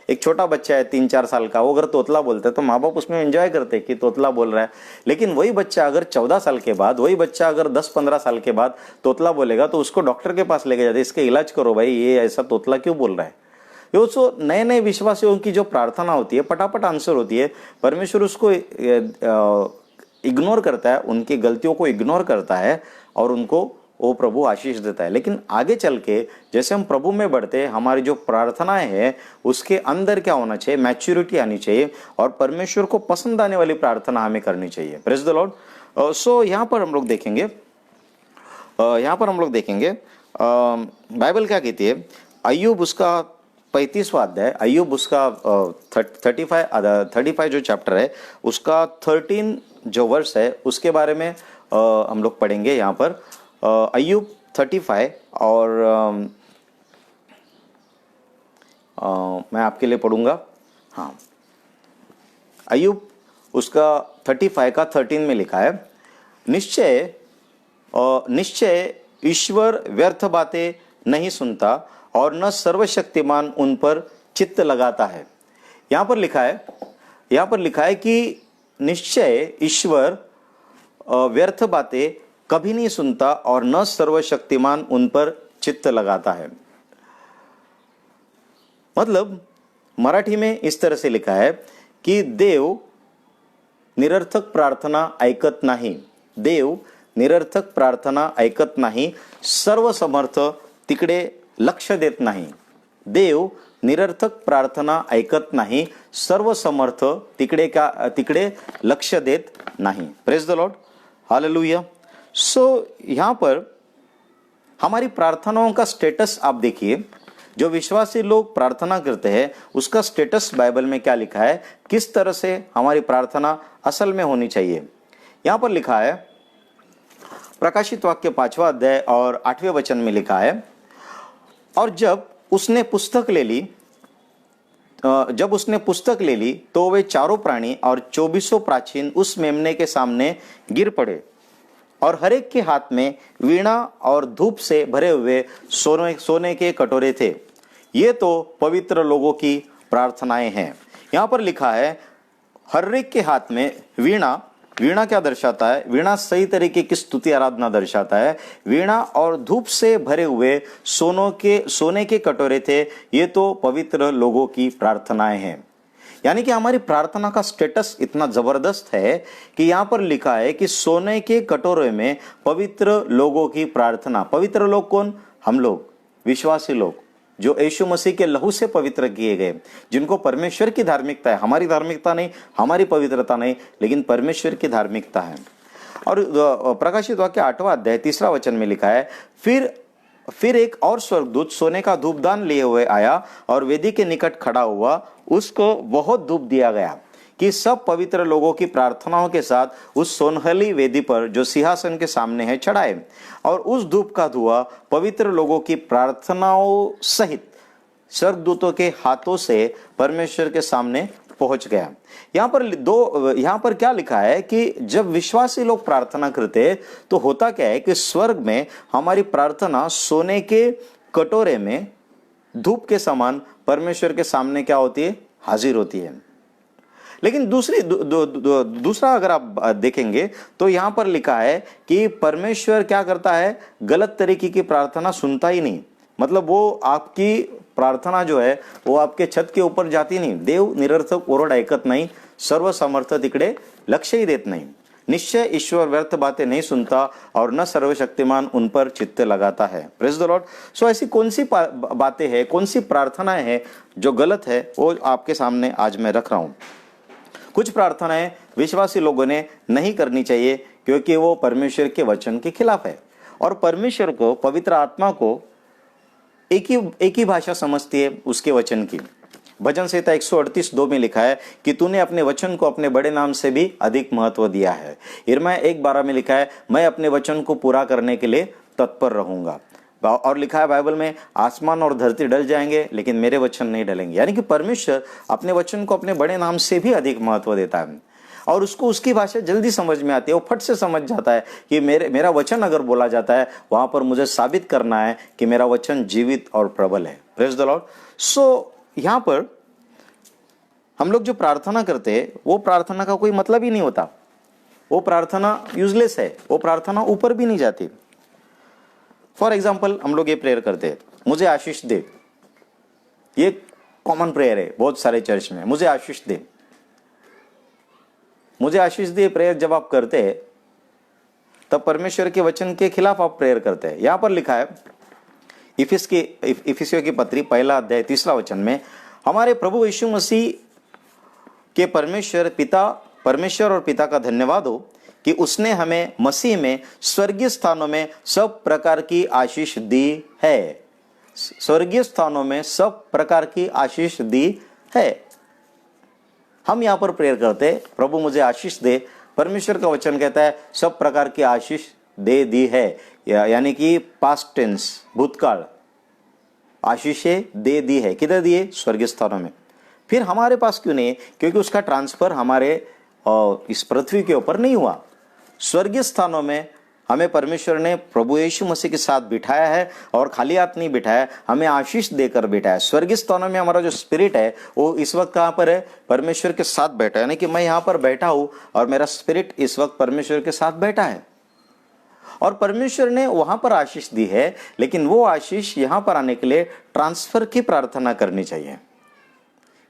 एक छोटा बच्चा है 3-4 साल का, वो अगर तोतला बोलता है तो माँ बाप उसमें एंजॉय करते हैं कि तोतला बोल रहा है। लेकिन वही बच्चा अगर 14 साल के बाद, वही बच्चा अगर 10-15 साल के बाद तोतला बोलेगा तो उसको डॉक्टर के पास लेके जाते, इसके इलाज करो भाई, ये ऐसा तोतला क्यों बोल रहा है। ये नए नए विश्वासियों की जो प्रार्थना होती है फटाफट आंसर होती है। परमेश्वर उसको इग्नोर करता है, उनकी गलतियों को इग्नोर करता है और उनको वो प्रभु आशीष देता है। लेकिन आगे चल के जैसे हम प्रभु में बढ़ते हैं, हमारी जो प्रार्थनाएं हैं उसके अंदर क्या होना चाहिए, मैच्योरिटी आनी चाहिए और परमेश्वर को पसंद आने वाली प्रार्थना हमें करनी चाहिए। Praise the Lord. सो यहाँ पर हम लोग देखेंगे, बाइबल क्या कहती है। अय्यूब उसका 35वां अध्याय, अय्यूब उसका 35 जो चैप्टर है उसका 13 जो वर्ष है उसके बारे में हम लोग पढ़ेंगे यहाँ पर। अय्यूब 35 और मैं आपके लिए पढ़ूंगा। हाँ, अय्यूब उसका 35 का 13 में लिखा है, निश्चय ईश्वर व्यर्थ बातें नहीं सुनता और न सर्वशक्तिमान उन पर चित्त लगाता है। यहाँ पर लिखा है कि निश्चय ईश्वर व्यर्थ बातें कभी नहीं सुनता और न सर्वशक्तिमान उन पर चित्त लगाता है। मतलब मराठी में इस तरह से लिखा है कि देव निरर्थक प्रार्थना ऐकत नाही, देव निरर्थक प्रार्थना ऐकत नाही, सर्वसमर्थ तिकडे लक्ष देत नाही। देव निरर्थक प्रार्थना ऐकत नाही, सर्वसमर्थ तिकडे लक्ष देत नाही। Praise the Lord, hallelujah. So यहाँ पर हमारी प्रार्थनाओं का स्टेटस आप देखिए, जो विश्वासी लोग प्रार्थना करते हैं उसका स्टेटस बाइबल में क्या लिखा है, किस तरह से हमारी प्रार्थना असल में होनी चाहिए। यहाँ पर लिखा है, प्रकाशित वाक्य 5वां अध्याय और 8वें वचन में लिखा है, और जब उसने पुस्तक ले ली तो वे चारों प्राणी और 24 प्राचीन उस मेमने के सामने गिर पड़े और हर एक के हाथ में वीणा और धूप से भरे हुए सोने के कटोरे थे। ये तो पवित्र लोगों की प्रार्थनाएं हैं। यहाँ पर लिखा है हर एक के हाथ में वीणा क्या दर्शाता है, वीणा सही तरीके की स्तुति आराधना दर्शाता है। वीणा और धूप से भरे हुए सोने के कटोरे थे, ये तो पवित्र लोगों की प्रार्थनाएं हैं। यानी कि हमारी प्रार्थना का स्टेटस इतना जबरदस्त है कि यहाँ पर लिखा है कि सोने के कटोरे में पवित्र लोगों की प्रार्थना। पवित्र लोग कौन? हम लोग, विश्वासी लोग, जो यीशु मसीह के लहू से पवित्र किए गए, जिनको परमेश्वर की धार्मिकता है, हमारी धार्मिकता नहीं, हमारी पवित्रता नहीं, लेकिन परमेश्वर की धार्मिकता है। और प्रकाशित वाक्य 8वां अध्याय 3 वचन में लिखा है, फिर एक और स्वर्गदूत सोने का धूपदान लिए हुए आया और वेदी के निकट खड़ा हुआ, उसको बहुत धूप दिया गया कि सब पवित्र लोगों की प्रार्थनाओं के साथ उस सोनहली वेदी पर जो सिंहासन के सामने है चढ़ाए। और उस धूप का धुआं पवित्र लोगों की प्रार्थनाओं सहित स्वर्गदूतों के हाथों से परमेश्वर के सामने पहुंच गया। यहाँ पर क्या लिखा है कि जब विश्वासी लोग प्रार्थना करते हैं तो होता क्या है कि स्वर्ग में हमारी प्रार्थना सोने के कटोरे में धूप के समान परमेश्वर के सामने क्या होती है, हाजिर होती है। लेकिन दूसरा अगर आप देखेंगे तो यहाँ पर लिखा है कि परमेश्वर क्या करता है, गलत तरीके की प्रार्थना सुनता ही नहीं। मतलब वो आपकी प्रार्थना जो है वो आपके छत के ऊपर जाती नहीं। देव निरर्थक ओरड ऐकत नाही, सर्वसमर्थ तिकडे लक्ष ही देत नहीं। निश्चय ईश्वर व्यर्थ बातें नहीं सुनता और न सर्वशक्तिमान उन पर चित्त लगाता है। Praise the Lord. सो ऐसी कौन सी बातें हैं, कौन सी प्रार्थनाएं हैं जो गलत है, वो आपके सामने आज मैं रख रहा हूं। कुछ प्रार्थनाएं विश्वासी लोगों ने नहीं करनी चाहिए क्योंकि वो परमेश्वर के वचन के खिलाफ है। और परमेश्वर को, पवित्र आत्मा को एक ही भाषा समझती है उसके वचन की। भजन संहिता 138:2 में लिखा है कि तूने अपने वचन को अपने बड़े नाम से भी अधिक महत्व दिया है। यिर्मयाह 1:12 में लिखा है, मैं अपने वचन को पूरा करने के लिए तत्पर रहूंगा। और लिखा है बाइबल में, आसमान और धरती डल जाएंगे लेकिन मेरे वचन नहीं डलेंगे। यानी कि परमेश्वर अपने वचन को अपने बड़े नाम से भी अधिक महत्व देता है और उसको उसकी भाषा जल्दी समझ में आती है। वो फट से समझ जाता है कि मेरा वचन अगर बोला जाता है वहां पर मुझे साबित करना है कि मेरा वचन जीवित और प्रबल है। Praise the Lord. सो यहाँ पर हम लोग जो प्रार्थना करते हैं वो प्रार्थना का कोई मतलब ही नहीं होता, वो प्रार्थना यूजलेस है, वो प्रार्थना ऊपर भी नहीं जाती। फॉर एग्जाम्पल हम लोग ये प्रेयर करते हैं, मुझे आशीष दे। ये कॉमन प्रेयर है बहुत सारे चर्च में, मुझे आशीष दे, मुझे आशीष दे। प्रेयर जब आप करते हैं तब परमेश्वर के वचन के खिलाफ आप प्रेयर करते हैं। यहां पर लिखा है इफिसियों की पत्री 1 अध्याय 3 वचन में, हमारे प्रभु यीशु मसीह के परमेश्वर और पिता का धन्यवाद हो कि उसने हमें मसीह में स्वर्गीय स्थानों में सब प्रकार की आशीष दी है। स्वर्गीय स्थानों में सब प्रकार की आशीष दी है। हम यहां पर प्रेयर करते, प्रभु मुझे आशीष दे। परमेश्वर का वचन कहता है सब प्रकार की आशीष दे दी है, यानी कि पास्ट टेंस, भूतकाल, आशीषें दे दी है। किधर दिए? स्वर्गीय स्थानों में। फिर हमारे पास क्यों नहीं? क्योंकि उसका ट्रांसफर हमारे इस पृथ्वी के ऊपर नहीं हुआ। स्वर्गीय स्थानों में हमें परमेश्वर ने प्रभु यीशु मसीह के साथ बिठाया है, और खाली हाथ नहीं बिठाया, हमें आशीष देकर बिठाया। स्वर्गीय स्थानों में हमारा जो स्पिरिट है वो इस वक्त कहां पर है? परमेश्वर के साथ बैठा है। यानी कि मैं यहां पर बैठा हूं और मेरा स्पिरिट इस वक्त परमेश्वर के साथ बैठा है, और परमेश्वर ने वहां पर आशीष दी है। लेकिन वो आशीष यहां पर आने के लिए ट्रांसफर की प्रार्थना करनी चाहिए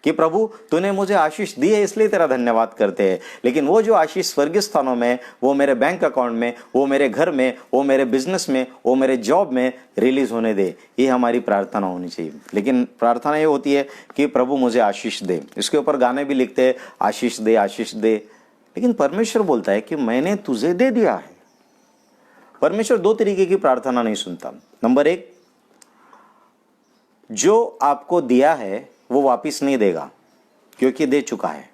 कि प्रभु तूने मुझे आशीष दी है, इसलिए तेरा धन्यवाद करते हैं। लेकिन वो जो आशीष स्वर्गीय स्थानों में, वो मेरे बैंक अकाउंट में, वो मेरे घर में, वो मेरे बिजनेस में, वो मेरे जॉब में रिलीज होने दे, ये हमारी प्रार्थना होनी चाहिए। लेकिन प्रार्थना ये होती है कि प्रभु मुझे आशीष दे। इसके ऊपर गाने भी लिखते हैं, आशीष दे, आशीष दे। लेकिन परमेश्वर बोलता है कि मैंने तुझे दे दिया है। परमेश्वर दो तरीके की प्रार्थना नहीं सुनता। नंबर 1, जो आपको दिया है वो वापिस नहीं देगा क्योंकि दे चुका है।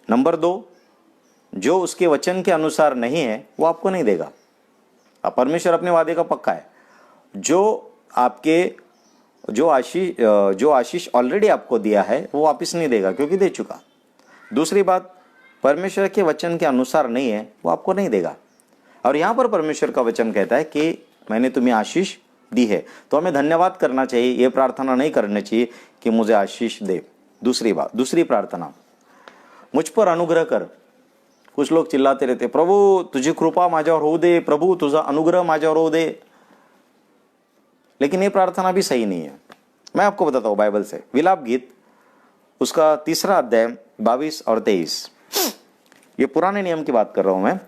नंबर 2, जो उसके वचन के अनुसार नहीं है वो आपको नहीं देगा। अब परमेश्वर अपने वादे का पक्का है। जो आशीष ऑलरेडी आपको दिया है वो वापिस नहीं देगा क्योंकि दे चुका। दूसरी बात, परमेश्वर के वचन के अनुसार नहीं है वो आपको नहीं देगा। और यहां पर परमेश्वर का वचन कहता है कि मैंने तुम्हें आशीष दी है, तो हमें धन्यवाद करना चाहिए। ये प्रार्थना नहीं करनी चाहिए कि मुझे आशीष दे। दूसरी प्रार्थना, मुझ पर अनुग्रह कर। कुछ लोग चिल्लाते रहते, प्रभु तुझी कृपा माझ्यावर होऊ दे, प्रभु तुझा अनुग्रह माझ्यावर होऊ दे। लेकिन ये प्रार्थना भी सही नहीं है। मैं आपको बताता हूं बाइबल से, विलाप गीत उसका 3 अध्याय 22 और 23, ये पुराने नियम की बात कर रहा हूं मैं।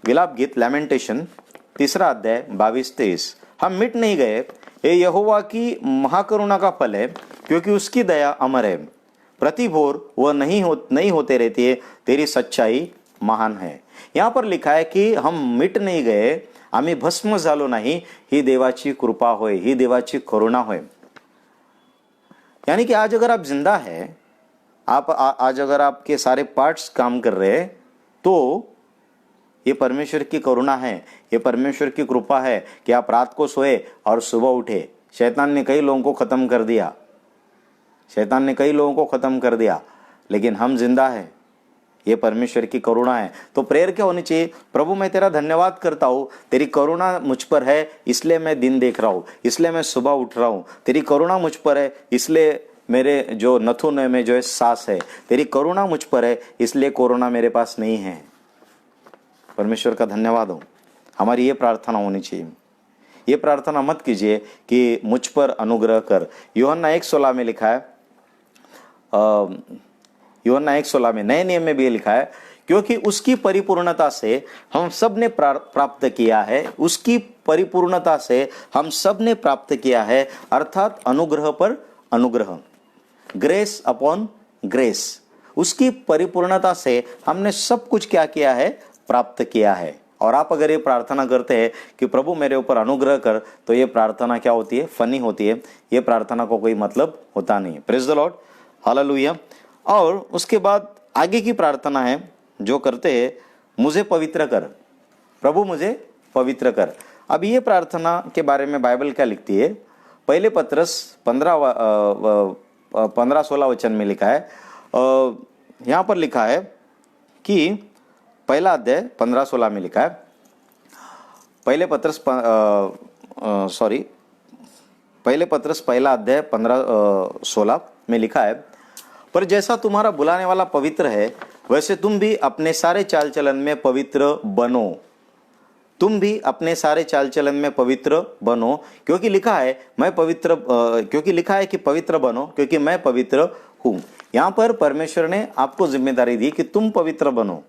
विलाप गीत, लैमेंटेशन 3 अध्याय 22-23, हम मिट नहीं गए, ये यहोवा की महाकरुणा का फल है, क्योंकि उसकी दया अमर है। प्रतिभोर वह नहीं होते रहती है, तेरी सच्चाई महान है। यहां पर लिखा है कि हम मिट नहीं गए, आम्ही भस्म झालो नाही, ही देवाची कृपा होय, ही देवाची करुणा होय। यानी कि आज अगर आप जिंदा है, आज अगर आपके सारे पार्ट्स काम कर रहे हैं, तो ये परमेश्वर की करुणा है, ये परमेश्वर की कृपा है कि आप रात को सोए और सुबह उठे। शैतान ने कई लोगों को खत्म कर दिया, लेकिन हम जिंदा है, ये परमेश्वर की करुणा है। तो प्रेयर क्या होनी चाहिए? प्रभु मैं तेरा धन्यवाद करता हूँ, तेरी करुणा मुझ पर है, इसलिए मैं दिन देख रहा हूँ, इसलिए मैं सुबह उठ रहा हूँ। तेरी करुणा मुझ पर है, इसलिए मेरे जो नथुन में जो है सांस है। तेरी करुणा मुझ पर है, इसलिए कोरोना मेरे पास नहीं है। परमेश्वर का धन्यवाद हो। हमारी ये प्रार्थना होनी चाहिए। ये प्रार्थना मत कीजिए कि मुझ पर अनुग्रह कर। यूहन्ना 1:16 में लिखा है, यूहन्ना 1:16 में, नए नियम में भी लिखा है, क्योंकि उसकी परिपूर्णता से हम सब ने प्राप्त किया है, उसकी परिपूर्णता से हम सब ने प्राप्त किया है, अर्थात अनुग्रह पर अनुग्रह, ग्रेस अपॉन ग्रेस। उसकी परिपूर्णता से हमने सब कुछ क्या किया है? प्राप्त किया है। और आप अगर ये प्रार्थना करते हैं कि प्रभु मेरे ऊपर अनुग्रह कर, तो ये प्रार्थना क्या होती है? फनी होती है। ये प्रार्थना को कोई मतलब होता नहीं है। Praise the Lord, hallelujah. और उसके बाद आगे की प्रार्थना है जो करते हैं, मुझे पवित्र कर, प्रभु मुझे पवित्र कर। अब ये प्रार्थना के बारे में बाइबल क्या लिखती है? पहले पत्रस 15-16 वचन में लिखा है। यहाँ पर लिखा है कि 1 अध्याय 15-16 में लिखा है, पहले पत्रस 1 अध्याय 15-16 में लिखा है, पर जैसा तुम्हारा बुलाने वाला पवित्र है, वैसे तुम भी अपने सारे चाल चलन में पवित्र बनो। तुम भी अपने सारे चाल चलन में पवित्र बनो, क्योंकि लिखा है कि पवित्र बनो, क्योंकि मैं पवित्र हूं। यहां पर परमेश्वर ने आपको जिम्मेदारी दी कि तुम पवित्र बनो।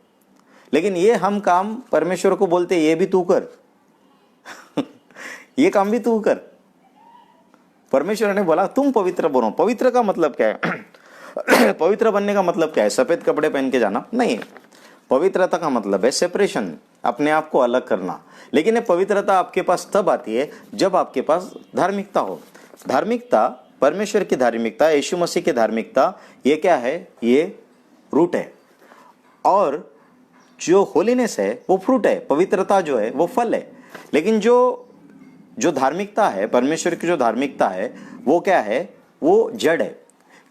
लेकिन ये हम काम परमेश्वर को बोलते ये भी तू कर ये काम भी तू कर। परमेश्वर ने बोला तुम पवित्र बनो। पवित्र का मतलब क्या है? पवित्र बनने का मतलब क्या है? सफेद कपड़े पहन के जाना नहीं। पवित्रता का मतलब है सेपरेशन, अपने आप को अलग करना। लेकिन ये पवित्रता आपके पास तब आती है जब आपके पास धार्मिकता हो। धार्मिकता, परमेश्वर की धार्मिकता, यीशु मसीह की धार्मिकता, ये क्या है? ये रूट है। और जो होलीनेस है वो फ्रूट है, पवित्रता जो है वो फल है। लेकिन जो धार्मिकता है, परमेश्वर की जो धार्मिकता है वो क्या है? वो जड़ है।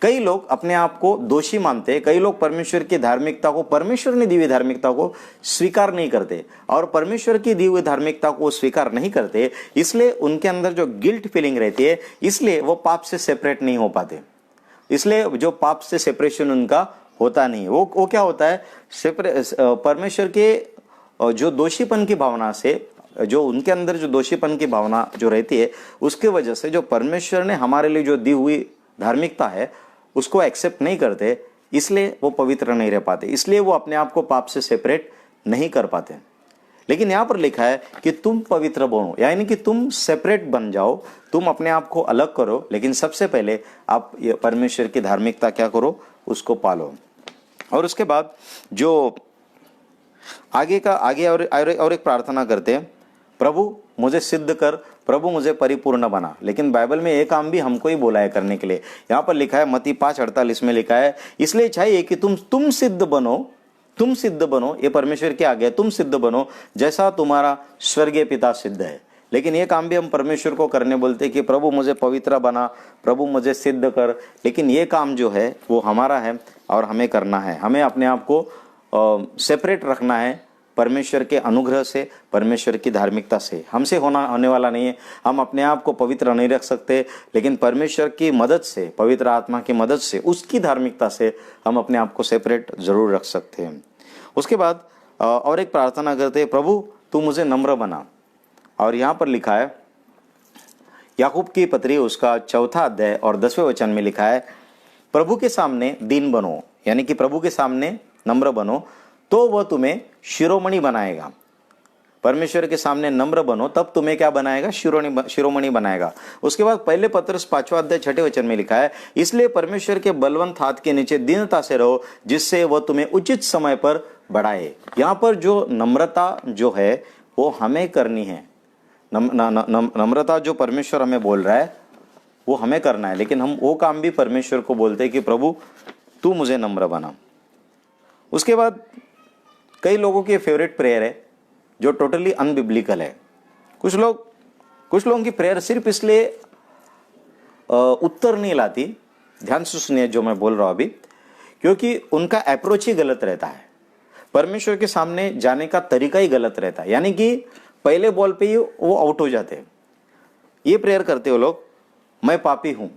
कई लोग अपने आप को दोषी मानते हैं, कई लोग परमेश्वर की धार्मिकता को, परमेश्वर ने दी हुई धार्मिकता को स्वीकार नहीं करते, और परमेश्वर की दी हुई धार्मिकता को स्वीकार नहीं करते, इसलिए उनके अंदर जो गिल्ट फीलिंग रहती है, इसलिए वो पाप से सेपरेट नहीं हो पाते। इसलिए जो पाप से सेपरेशन उनका होता नहीं। वो क्या होता है? परमेश्वर के जो दोषीपन की भावना से, जो उनके अंदर जो दोषीपन की भावना जो रहती है, उसके वजह से जो परमेश्वर ने हमारे लिए जो दी हुई धार्मिकता है उसको एक्सेप्ट नहीं करते, इसलिए वो पवित्र नहीं रह पाते, इसलिए वो अपने आप को पाप से सेपरेट नहीं कर पाते। लेकिन यहाँ पर लिखा है कि तुम पवित्र बनो, यानी कि तुम सेपरेट बन जाओ, तुम अपने आप को अलग करो। लेकिन सबसे पहले आप परमेश्वर की धार्मिकता क्या करो? उसको पालो। और उसके बाद जो आगे और एक प्रार्थना करते हैं, प्रभु मुझे सिद्ध कर, प्रभु मुझे परिपूर्ण बना। लेकिन बाइबल में एक काम भी हमको ही बोला है करने के लिए। यहाँ पर लिखा है मत्ती 5:48 में लिखा है, इसलिए चाहिए कि तुम सिद्ध बनो, तुम सिद्ध बनो। ये परमेश्वर के आगे, तुम सिद्ध बनो जैसा तुम्हारा स्वर्गीय पिता सिद्ध है। लेकिन ये काम भी हम परमेश्वर को करने बोलते हैं कि प्रभु मुझे पवित्र बना, प्रभु मुझे सिद्ध कर। लेकिन ये काम जो है वो हमारा है और हमें करना है। हमें अपने आप को सेपरेट रखना है परमेश्वर के अनुग्रह से, परमेश्वर की धार्मिकता से। हमसे होने वाला नहीं है, हम अपने आप को पवित्र नहीं रख सकते। लेकिन परमेश्वर की मदद से, पवित्र आत्मा की मदद से, उसकी धार्मिकता से हम अपने आप को सेपरेट जरूर रख सकते हैं। उसके बाद और एक प्रार्थना करते हैं, प्रभु तू मुझे नम्र बना। और यहाँ पर लिखा है याकूब की पत्री उसका 4 अध्याय और 10वें वचन में लिखा है, प्रभु के सामने दीन बनो, यानी कि प्रभु के सामने नम्र बनो तो वह तुम्हें शिरोमणि बनाएगा। परमेश्वर के सामने नम्र बनो तब तुम्हें क्या बनाएगा? शिरोमणि बनाएगा। उसके बाद पहले पत्रस 5वां अध्याय 6ठे वचन में लिखा है, इसलिए परमेश्वर के बलवंत हाथ के नीचे दीनता से रहो, जिससे वह तुम्हें उचित समय पर बढ़ाए। यहाँ पर जो नम्रता जो है वो हमें करनी है। नम्रता जो परमेश्वर हमें बोल रहा है वो हमें करना है। लेकिन हम वो काम भी परमेश्वर को बोलते हैं कि प्रभु तू मुझे नम्र बना। उसके बाद कई लोगों की फेवरेट प्रेयर है जो टोटली अनबिब्लिकल है। कुछ लोगों की प्रेयर सिर्फ इसलिए उत्तर नहीं लाती, ध्यान से सुनिए जो मैं बोल रहा हूं अभी, क्योंकि उनका अप्रोच ही गलत रहता है। परमेश्वर के सामने जाने का तरीका ही गलत रहता है, यानी कि पहले बॉल पे ही वो आउट हो जाते हैं। ये प्रेयर करते हो लोग, मैं पापी हूं,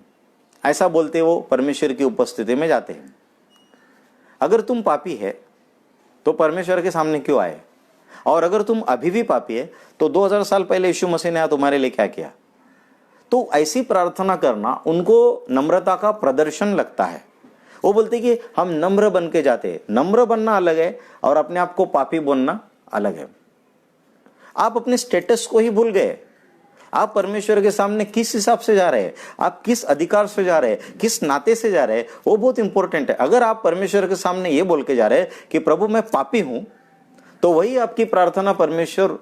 ऐसा बोलते वो परमेश्वर की उपस्थिति में जाते हैं। अगर तुम पापी है तो परमेश्वर के सामने क्यों आए? और अगर तुम अभी भी पापी है तो 2000 साल पहले यीशु मसीह ने तुम्हारे लिए क्या किया? तो ऐसी प्रार्थना करना उनको नम्रता का प्रदर्शन लगता है। वो बोलते कि हम नम्र बन के जाते हैं। नम्र बनना अलग है और अपने आप को पापी बोलना अलग है। आप अपने स्टेटस को ही भूल गए। आप परमेश्वर के सामने किस हिसाब से जा रहे हैं, आप किस अधिकार से जा रहे हैं, किस नाते से जा रहे हैं, वो बहुत इंपॉर्टेंट है। अगर आप परमेश्वर के सामने ये बोल के जा रहे हैं कि प्रभु मैं पापी हूं, तो वही आपकी प्रार्थना परमेश्वर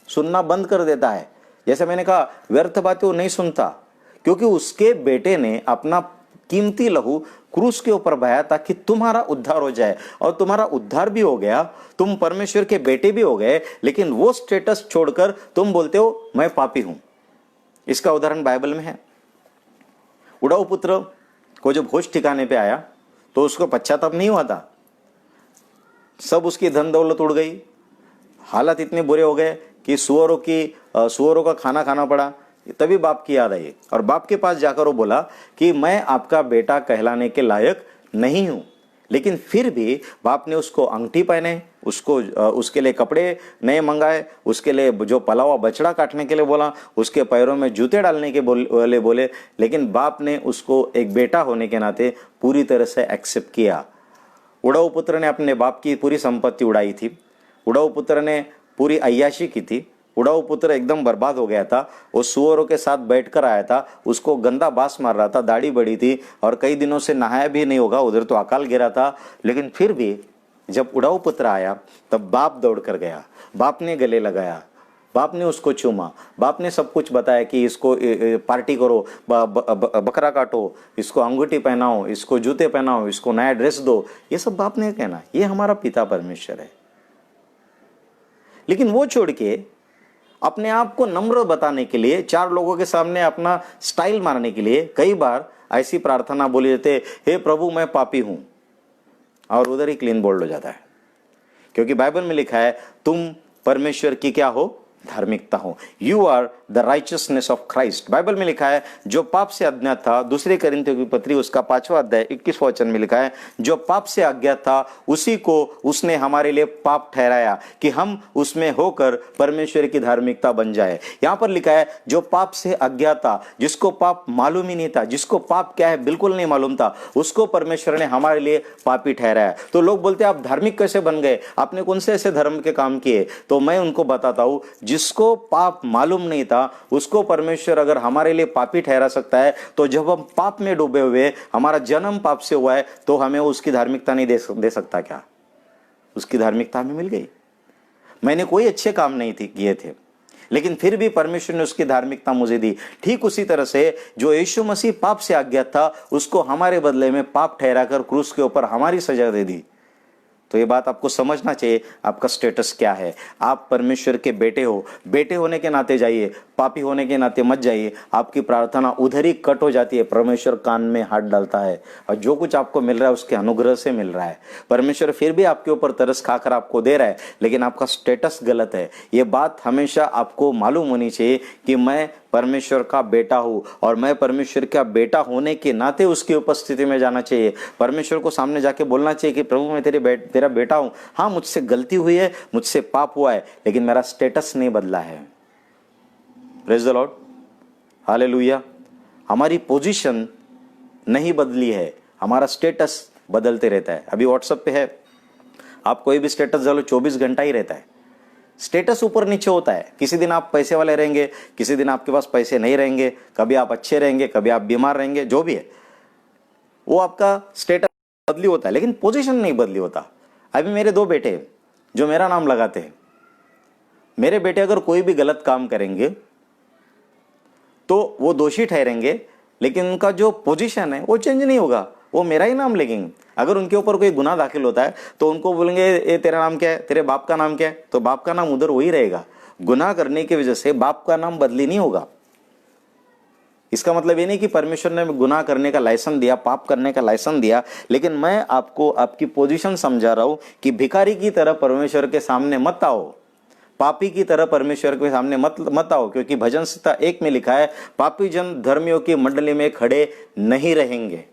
सुनना बंद कर देता है। जैसे मैंने कहा, व्यर्थ बातें वो नहीं सुनता, क्योंकि उसके बेटे ने अपना कीमती लहू क्रूस के ऊपर बहाया ताकि तुम्हारा उद्धार हो जाए। और तुम्हारा उद्धार भी हो गया, तुम परमेश्वर के बेटे भी हो गए, लेकिन वो स्टेटस छोड़कर तुम बोलते हो मैं पापी हूं। इसका उदाहरण बाइबल में है। उड़ाऊ पुत्र को जब होश ठिकाने पे आया तो उसको पश्चाताप नहीं हुआ था। सब उसकी धन दौलत उड़ गई, हालात इतने बुरे हो गए कि सुअरों का खाना खाना पड़ा। तभी बाप की याद आई और बाप के पास जाकर वो बोला कि मैं आपका बेटा कहलाने के लायक नहीं हूं। लेकिन फिर भी बाप ने उसको अंगूठी पहने, उसके लिए कपड़े नए मंगाए, उसके लिए जो पला हुआ बछड़ा काटने के लिए बोला, उसके पैरों में जूते डालने के बोले। लेकिन बाप ने उसको एक बेटा होने के नाते पूरी तरह से एक्सेप्ट किया। उड़ाऊ पुत्र ने अपने बाप की पूरी संपत्ति उड़ाई थी, उड़ाऊ पुत्र ने पूरी अय्याशी की थी। उड़ाऊ पुत्र एकदम बर्बाद हो गया था। वो सुअरों के साथ बैठकर आया था, उसको गंदा बास मार रहा था, दाढ़ी बड़ी थी और कई दिनों से नहाया भी नहीं होगा, उधर तो अकाल गिरा था। लेकिन फिर भी जब उड़ाऊ पुत्र आया तब बाप दौड़ कर गया, बाप ने गले लगाया, बाप ने उसको चूमा, बाप ने सब कुछ बताया कि इसको पार्टी करो, बकरा काटो, इसको अंगूठी पहनाओ, इसको जूते पहनाओ, इसको नया ड्रेस दो। ये सब बाप ने कहना। ये हमारा पिता परमेश्वर है। लेकिन वो छोड़ के अपने आप को नम्र बताने के लिए, चार लोगों के सामने अपना स्टाइल मारने के लिए कई बार ऐसी प्रार्थना बोली जाती है, हे प्रभु मैं पापी हूं, और उधर ही क्लीन बोल्ड हो जाता है। क्योंकि बाइबल में लिखा है तुम परमेश्वर की क्या हो? धार्मिकता हो। You are the righteousness of Christ. Bible में लिखा है जो पाप से अज्ञात था, दूसरे कोरिन्थियों की पत्री उसका 5वां अध्याय 21वां वचन में लिखा है, जो पाप से अज्ञात था उसी को उसने हमारे लिए पाप ठहराया कि हम उसमें होकर परमेश्वर की धार्मिकता बन जाए। यहां पर लिखा है जो पाप से अज्ञात था, जिसको पाप मालूम ही नहीं था, जिसको पाप क्या है बिल्कुल नहीं मालूम था, उसको परमेश्वर ने हमारे लिए पापी ठहराया। तो लोग बोलते हैं आप धार्मिक कैसे बन गए, आपने कौन से ऐसे धर्म के काम किए? तो मैं उनको बताता हूं, जिसको पाप मालूम नहीं था उसको परमेश्वर अगर हमारे लिए पापी ठहरा सकता है, तो जब हम पाप में डूबे हुए, हमारा जन्म पाप से हुआ है, तो हमें उसकी धार्मिकता नहीं दे सकता क्या? उसकी धार्मिकता हमें मिल गई। मैंने कोई अच्छे काम नहीं किए थे, लेकिन फिर भी परमेश्वर ने उसकी धार्मिकता मुझे दी। ठीक उसी तरह से जो यीशु मसीह पाप से अज्ञात था, उसको हमारे बदले में पाप ठहराकर क्रूस के ऊपर हमारी सजा दे दी। तो ये बात आपको समझना चाहिए, आपका स्टेटस क्या है। आप परमेश्वर के बेटे हो, बेटे होने के नाते जाइए, पापी होने के नाते मत जाइए। आपकी प्रार्थना उधर ही कट हो जाती है, परमेश्वर कान में हाथ डालता है और जो कुछ आपको मिल रहा है उसके अनुग्रह से मिल रहा है। परमेश्वर फिर भी आपके ऊपर तरस खाकर आपको दे रहा है, लेकिन आपका स्टेटस गलत है। ये बात हमेशा आपको मालूम होनी चाहिए कि मैं परमेश्वर का बेटा हूं, और मैं परमेश्वर का बेटा होने के नाते उसकी उपस्थिति में जाना चाहिए। परमेश्वर को सामने जाके बोलना चाहिए कि प्रभु मैं तेरा बेटा हूं। हाँ, मुझसे गलती हुई है, मुझसे पाप हुआ है, लेकिन मेरा स्टेटस नहीं बदला है। Praise the Lord, hallelujah. हमारी पोजीशन नहीं बदली है, हमारा स्टेटस बदलते रहता है। अभी व्हाट्सएप पे है, आप कोई भी स्टेटस डालो 24 घंटा ही रहता है। स्टेटस ऊपर नीचे होता है। किसी दिन आप पैसे वाले रहेंगे, किसी दिन आपके पास पैसे नहीं रहेंगे, कभी आप अच्छे रहेंगे, कभी आप बीमार रहेंगे, जो भी है वो आपका स्टेटस बदली होता है, लेकिन पोजीशन नहीं बदली होता। अभी मेरे 2 बेटे जो मेरा नाम लगाते हैं, मेरे बेटे अगर कोई भी गलत काम करेंगे तो वो दोषी ठहरेंगे, लेकिन उनका जो पोजीशन है वो चेंज नहीं होगा, वो मेरा ही नाम लेंगे। अगर उनके ऊपर कोई गुनाह दाखिल होता है तो उनको बोलेंगे ये तेरा नाम क्या है, तेरे बाप का नाम क्या है, तो बाप का नाम उधर वही रहेगा। गुनाह करने की वजह से बाप का नाम बदली नहीं होगा। इसका मतलब ये नहीं कि परमेश्वर ने गुनाह करने का लाइसेंस दिया, पाप करने का लाइसेंस दिया, लेकिन मैं आपको आपकी पोजीशन समझा रहा हूं कि भिखारी की तरह परमेश्वर के सामने मत आओ, पापी की तरह परमेश्वर के सामने मत आओ। क्योंकि भजन संहिता 1 में लिखा है, पापी जन धर्मियों की मंडली में खड़े नहीं रहेंगे।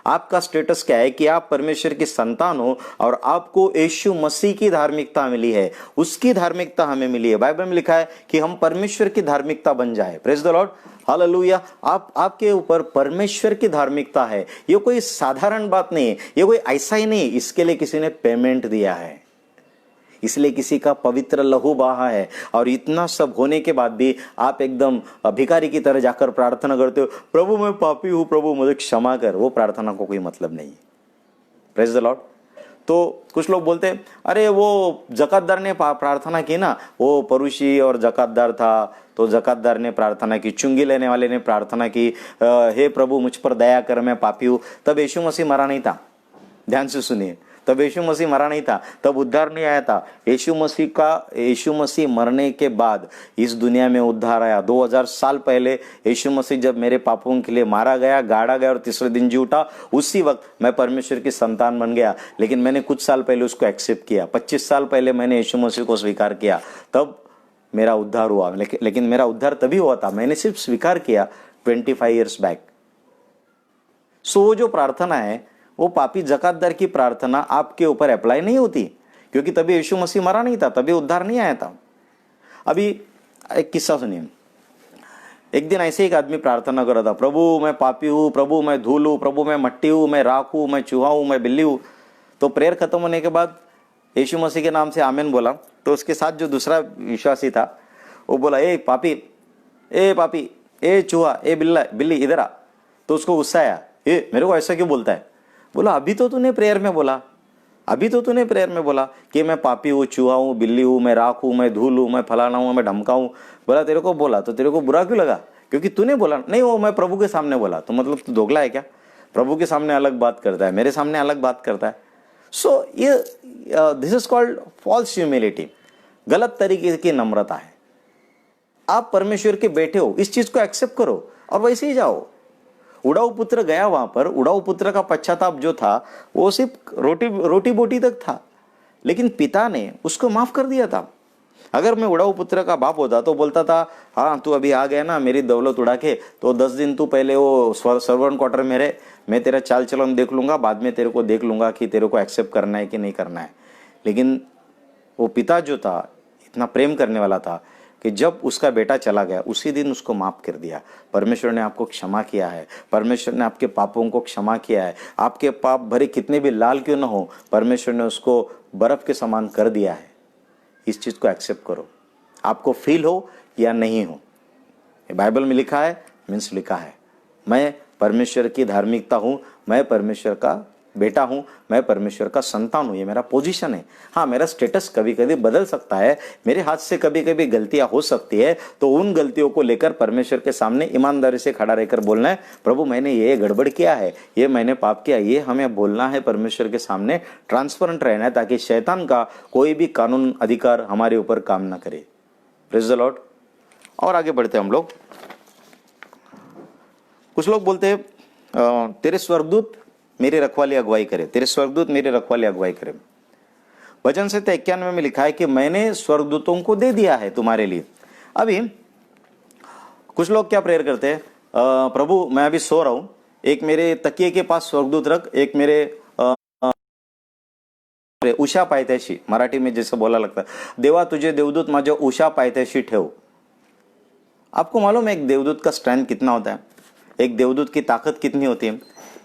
आपका स्टेटस क्या है कि आप परमेश्वर की संतान हो और आपको यीशु मसीह की धार्मिकता मिली है, उसकी धार्मिकता हमें मिली है। बाइबल में लिखा है कि हम परमेश्वर की धार्मिकता बन जाए। Praise the Lord, hallelujah. आपके ऊपर परमेश्वर की धार्मिकता है। ये कोई साधारण बात नहीं है, ये कोई ऐसा ही नहीं, इसके लिए किसी ने पेमेंट दिया है, इसलिए किसी का पवित्र लहू बहा है। और इतना सब होने के बाद भी आप एकदम भिखारी की तरह जाकर प्रार्थना करते हो, प्रभु मैं पापी हूं, प्रभु मुझे क्षमा कर। वो प्रार्थना को कोई मतलब नहीं। Praise the Lord. तो कुछ लोग बोलते हैं अरे वो जकातदार ने प्रार्थना की ना, वो परुषी और जकातदार था, तो जकातदार ने प्रार्थना की, चुंगी लेने वाले ने प्रार्थना की, हे प्रभु मुझ पर दया कर, मैं पापी हूं। तब यीशु मसीह मरा नहीं था। ध्यान से सुनिए, तब यीशु मसीह मरा नहीं था, तब उद्धार नहीं आया था। यीशु मसीह मरने के बाद इस दुनिया में उद्धार आया। 2000 साल पहले यीशु मसीह जब मेरे पापों के लिए मारा गया, गाड़ा गया और तीसरे दिन जी उठा, उसी वक्त मैं परमेश्वर की संतान बन गया। लेकिन मैंने कुछ साल पहले उसको एक्सेप्ट किया, 25 साल पहले मैंने यीशु मसीह को स्वीकार किया, तब मेरा उद्धार हुआ। लेकिन मेरा उद्धार तभी हुआ था, मैंने सिर्फ स्वीकार किया 25 ईयर्स बैक। सो वो जो प्रार्थना है, वो पापी जकातदार की प्रार्थना आपके ऊपर अप्लाई नहीं होती, क्योंकि तभी यीशु मसीह मरा नहीं था, तभी उद्धार नहीं आया था। अभी एक किस्सा सुनिए। एक दिन ऐसे एक आदमी प्रार्थना कर रहा था, प्रभु मैं पापी हूँ, प्रभु मैं धूल हूँ, प्रभु मैं मट्टी हूँ, मैं राख हूँ, मैं चूहा हूँ, मैं बिल्ली हूँ। तो प्रेयर खत्म होने के बाद यीशु मसीह के नाम से आमीन बोला, तो उसके साथ जो दूसरा विश्वासी था वो बोला, ए पापी, ए चूहा, ए बिल्ली इधर आ। तो उसको गुस्सा आया, ए मेरे को ऐसा क्यों बोलता है? बोला अभी तो तूने प्रेयर में बोला कि मैं पापी हूँ, चूहा हूँ, बिल्ली हूँ, मैं राख हूँ, मैं धूल हूँ, मैं फलाना हूँ, मैं ढमका हूँ। बोला तेरे को बोला तो तेरे को बुरा क्यों लगा? क्योंकि तूने बोला नहीं, वो मैं प्रभु के सामने बोला। तो मतलब तू दोगला है क्या? प्रभु के सामने अलग बात करता है, मेरे सामने अलग बात करता है। सो ये this is called false humility, गलत तरीके की नम्रता है। आप परमेश्वर के बेटे हो, इस चीज को एक्सेप्ट करो और वैसे ही जाओ। उड़ाऊ पुत्र गया वहां पर, उड़ाऊ पुत्र का पश्चाताप जो था वो सिर्फ रोटी बोटी तक था, लेकिन पिता ने उसको माफ कर दिया था। अगर मैं उड़ाऊ पुत्र का बाप होता तो बोलता था, हाँ तू अभी आ गया ना मेरी दौलत उड़ा के, तो 10 दिन तू पहले वो सर्वेंट क्वार्टर में रहे, मैं तेरा चाल चलन देख लूंगा, बाद में तेरे को देख लूंगा कि तेरे को एक्सेप्ट करना है कि नहीं करना है। लेकिन वो पिता जो था इतना प्रेम करने वाला था कि जब उसका बेटा चला गया उसी दिन उसको माफ कर दिया। परमेश्वर ने आपको क्षमा किया है, परमेश्वर ने आपके पापों को क्षमा किया है। आपके पाप भरे कितने भी लाल क्यों ना हो, परमेश्वर ने उसको बर्फ के समान कर दिया है। इस चीज को एक्सेप्ट करो, आपको फील हो या नहीं हो। बाइबल में लिखा है, मीन्स लिखा है, मैं परमेश्वर की धार्मिकता हूं, मैं परमेश्वर का बेटा हूं, मैं परमेश्वर का संतान हूं, ये मेरा पोजीशन है। हाँ, मेरा स्टेटस कभी कभी बदल सकता है, मेरे हाथ से कभी कभी गलतियां हो सकती है, तो उन गलतियों को लेकर परमेश्वर के सामने ईमानदारी से खड़ा रहकर बोलना है, प्रभु मैंने ये गड़बड़ किया है, ये मैंने पाप किया, ये हमें बोलना है परमेश्वर के सामने, ट्रांसपेरेंट रहना है, ताकि शैतान का कोई भी कानून अधिकार हमारे ऊपर काम ना करे। Praise the Lord. और आगे बढ़ते हम लोग। कुछ लोग बोलते हैं तेरे स्वर्गदूत मेरी रखवाली अगुवाई करे, तेरे स्वर्गदूत मेरी रखवाली अगुवाई करे। वचन संहिता 91 में लिखा है कि मैंने स्वर्गदूतों को दे दिया है तुम्हारे लिए। अभी कुछ लोग क्या प्रेयर करते हैं, प्रभु मैं अभी सो रहा हूं, एक मेरे तकिए के पास स्वर्गदूत रख, एक मेरे उषा पायथ्याशी, मराठी में जैसे बोला लगता है, देवा तुझे देवदूत माझ्या उषा पायथ्याशी ठेव। आपको मालूम है एक देवदूत का स्ट्रेंथ कितना होता है, एक देवदूत की ताकत कितनी होती है?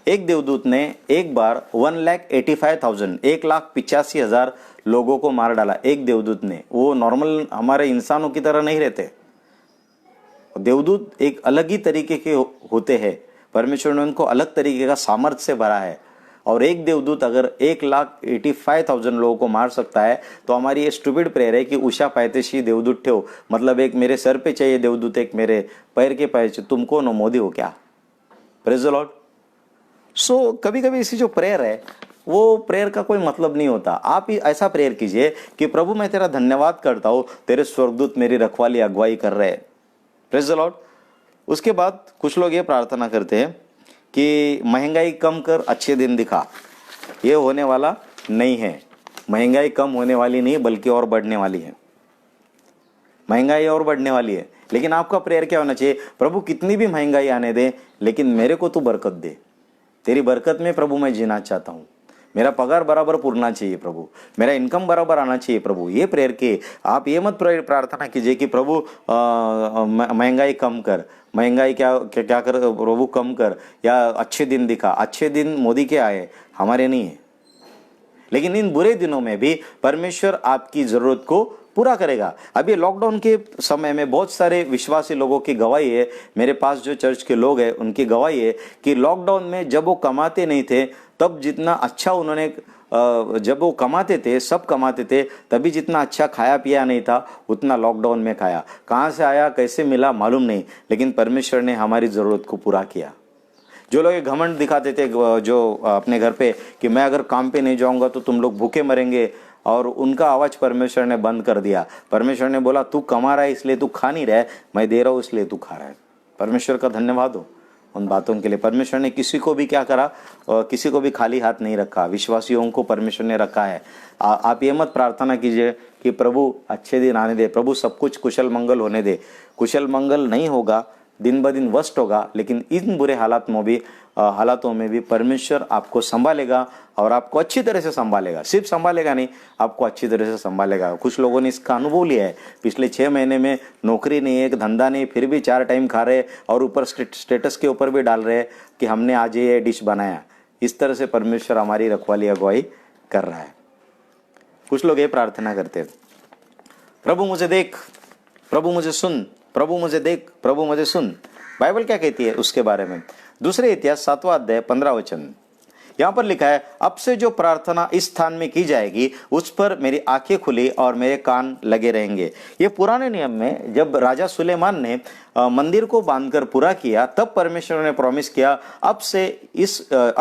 एक देवदूत ने एक बार 1,85,000 1,85,000 लोगों को मार डाला। एक देवदूत ने, वो नॉर्मल हमारे इंसानों की तरह नहीं रहते। देवदूत एक अलग ही तरीके के होते हैं, परमेश्वर ने उनको अलग तरीके का सामर्थ्य से भरा है। और एक देवदूत अगर 1,85,000 लोगों को मार सकता है, तो हमारी ये स्टूपिड प्रेयर है कि उषा पायथ्याशी देवदूत ठेव, मतलब एक मेरे सर पे चाहिए देवदूत, एक मेरे पैर के पैर चाहिए। तुम कौन हो, मोदी हो क्या? Praise the Lord. सो कभी कभी इसी जो प्रेयर है वो प्रेयर का कोई मतलब नहीं होता। आप ही ऐसा प्रेयर कीजिए कि प्रभु मैं तेरा धन्यवाद करता हूं, तेरे स्वर्गदूत मेरी रखवाली अगुवाई कर रहे हैं। Praise the Lord. उसके बाद कुछ लोग ये प्रार्थना करते हैं कि महंगाई कम कर, अच्छे दिन दिखा। ये होने वाला नहीं है, महंगाई कम होने वाली नहीं बल्कि और बढ़ने वाली है। महंगाई और बढ़ने वाली है, लेकिन आपका प्रेयर क्या होना चाहिए? प्रभु कितनी भी महंगाई आने दे, लेकिन मेरे को तू बरकत दे, तेरी बरकत में प्रभु मैं जीना चाहता हूँ, मेरा पगार बराबर पुरना चाहिए प्रभु, मेरा इनकम बराबर आना चाहिए प्रभु। ये प्रेयर के आप ये मत प्रार्थना कीजिए कि प्रभु महंगाई कम कर, महंगाई क्या कर प्रभु कम कर, या अच्छे दिन दिखा। अच्छे दिन मोदी के आए, हमारे नहीं है। लेकिन इन बुरे दिनों में भी परमेश्वर आपकी जरूरत को पूरा करेगा। अभी लॉकडाउन के समय में बहुत सारे विश्वासी लोगों की गवाही है, मेरे पास जो चर्च के लोग हैं उनकी गवाही है कि लॉकडाउन में जब वो कमाते नहीं थे तब जितना अच्छा उन्होंने जब वो कमाते थे, सब कमाते थे, तभी जितना अच्छा खाया पिया नहीं था उतना लॉकडाउन में खाया। कहाँ से आया कैसे मिला मालूम नहीं, लेकिन परमेश्वर ने हमारी ज़रूरत को पूरा किया। जो लोग घमंड दिखाते थे जो अपने घर पे कि मैं अगर काम पे नहीं जाऊंगा तो तुम लोग भूखे मरेंगे, और उनका आवाज परमेश्वर ने बंद कर दिया। परमेश्वर ने बोला तू कमा रहा है इसलिए तू खा नहीं रहा है, मैं दे रहा हूँ इसलिए तू खा रहा है। परमेश्वर का धन्यवाद हो उन बातों के लिए। परमेश्वर ने किसी को भी क्या करा, किसी को भी खाली हाथ नहीं रखा, विश्वासियों को परमेश्वर ने रखा है। आप ये मत प्रार्थना कीजिए कि प्रभु अच्छे दिन आने दे, प्रभु सब कुछ कुशल मंगल होने दे। कुशल मंगल नहीं होगा, दिन ब दिन वर्स्ट होगा, लेकिन इन बुरे हालातों में भी परमेश्वर आपको संभालेगा और आपको अच्छी तरह से संभालेगा। सिर्फ संभालेगा नहीं, आपको अच्छी तरह से संभालेगा। कुछ लोगों ने इसका अनुभव लिया है। पिछले 6 महीने में नौकरी नहीं है, धंधा नहीं, फिर भी 4 टाइम खा रहे और ऊपर स्टेटस के ऊपर भी डाल रहे हैं कि हमने आज ये डिश बनाया। इस तरह से परमेश्वर हमारी रखवाली अगुवाई कर रहा है। कुछ लोग ये प्रार्थना करते हैं, प्रभु मुझे देख, प्रभु मुझे सुन, प्रभु मुझे देख, प्रभु मुझे सुन। बाइबल क्या कहती है उसके बारे में? दूसरे इतिहास 7वां अध्याय 15 वचन, यहां पर लिखा है, अब से जो प्रार्थना इस स्थान में की जाएगी उस पर मेरी आंखें खुली और मेरे कान लगे रहेंगे। ये पुराने नियम में जब राजा सुलेमान ने मंदिर को बांधकर पूरा किया, तब परमेश्वर ने प्रॉमिस किया, अब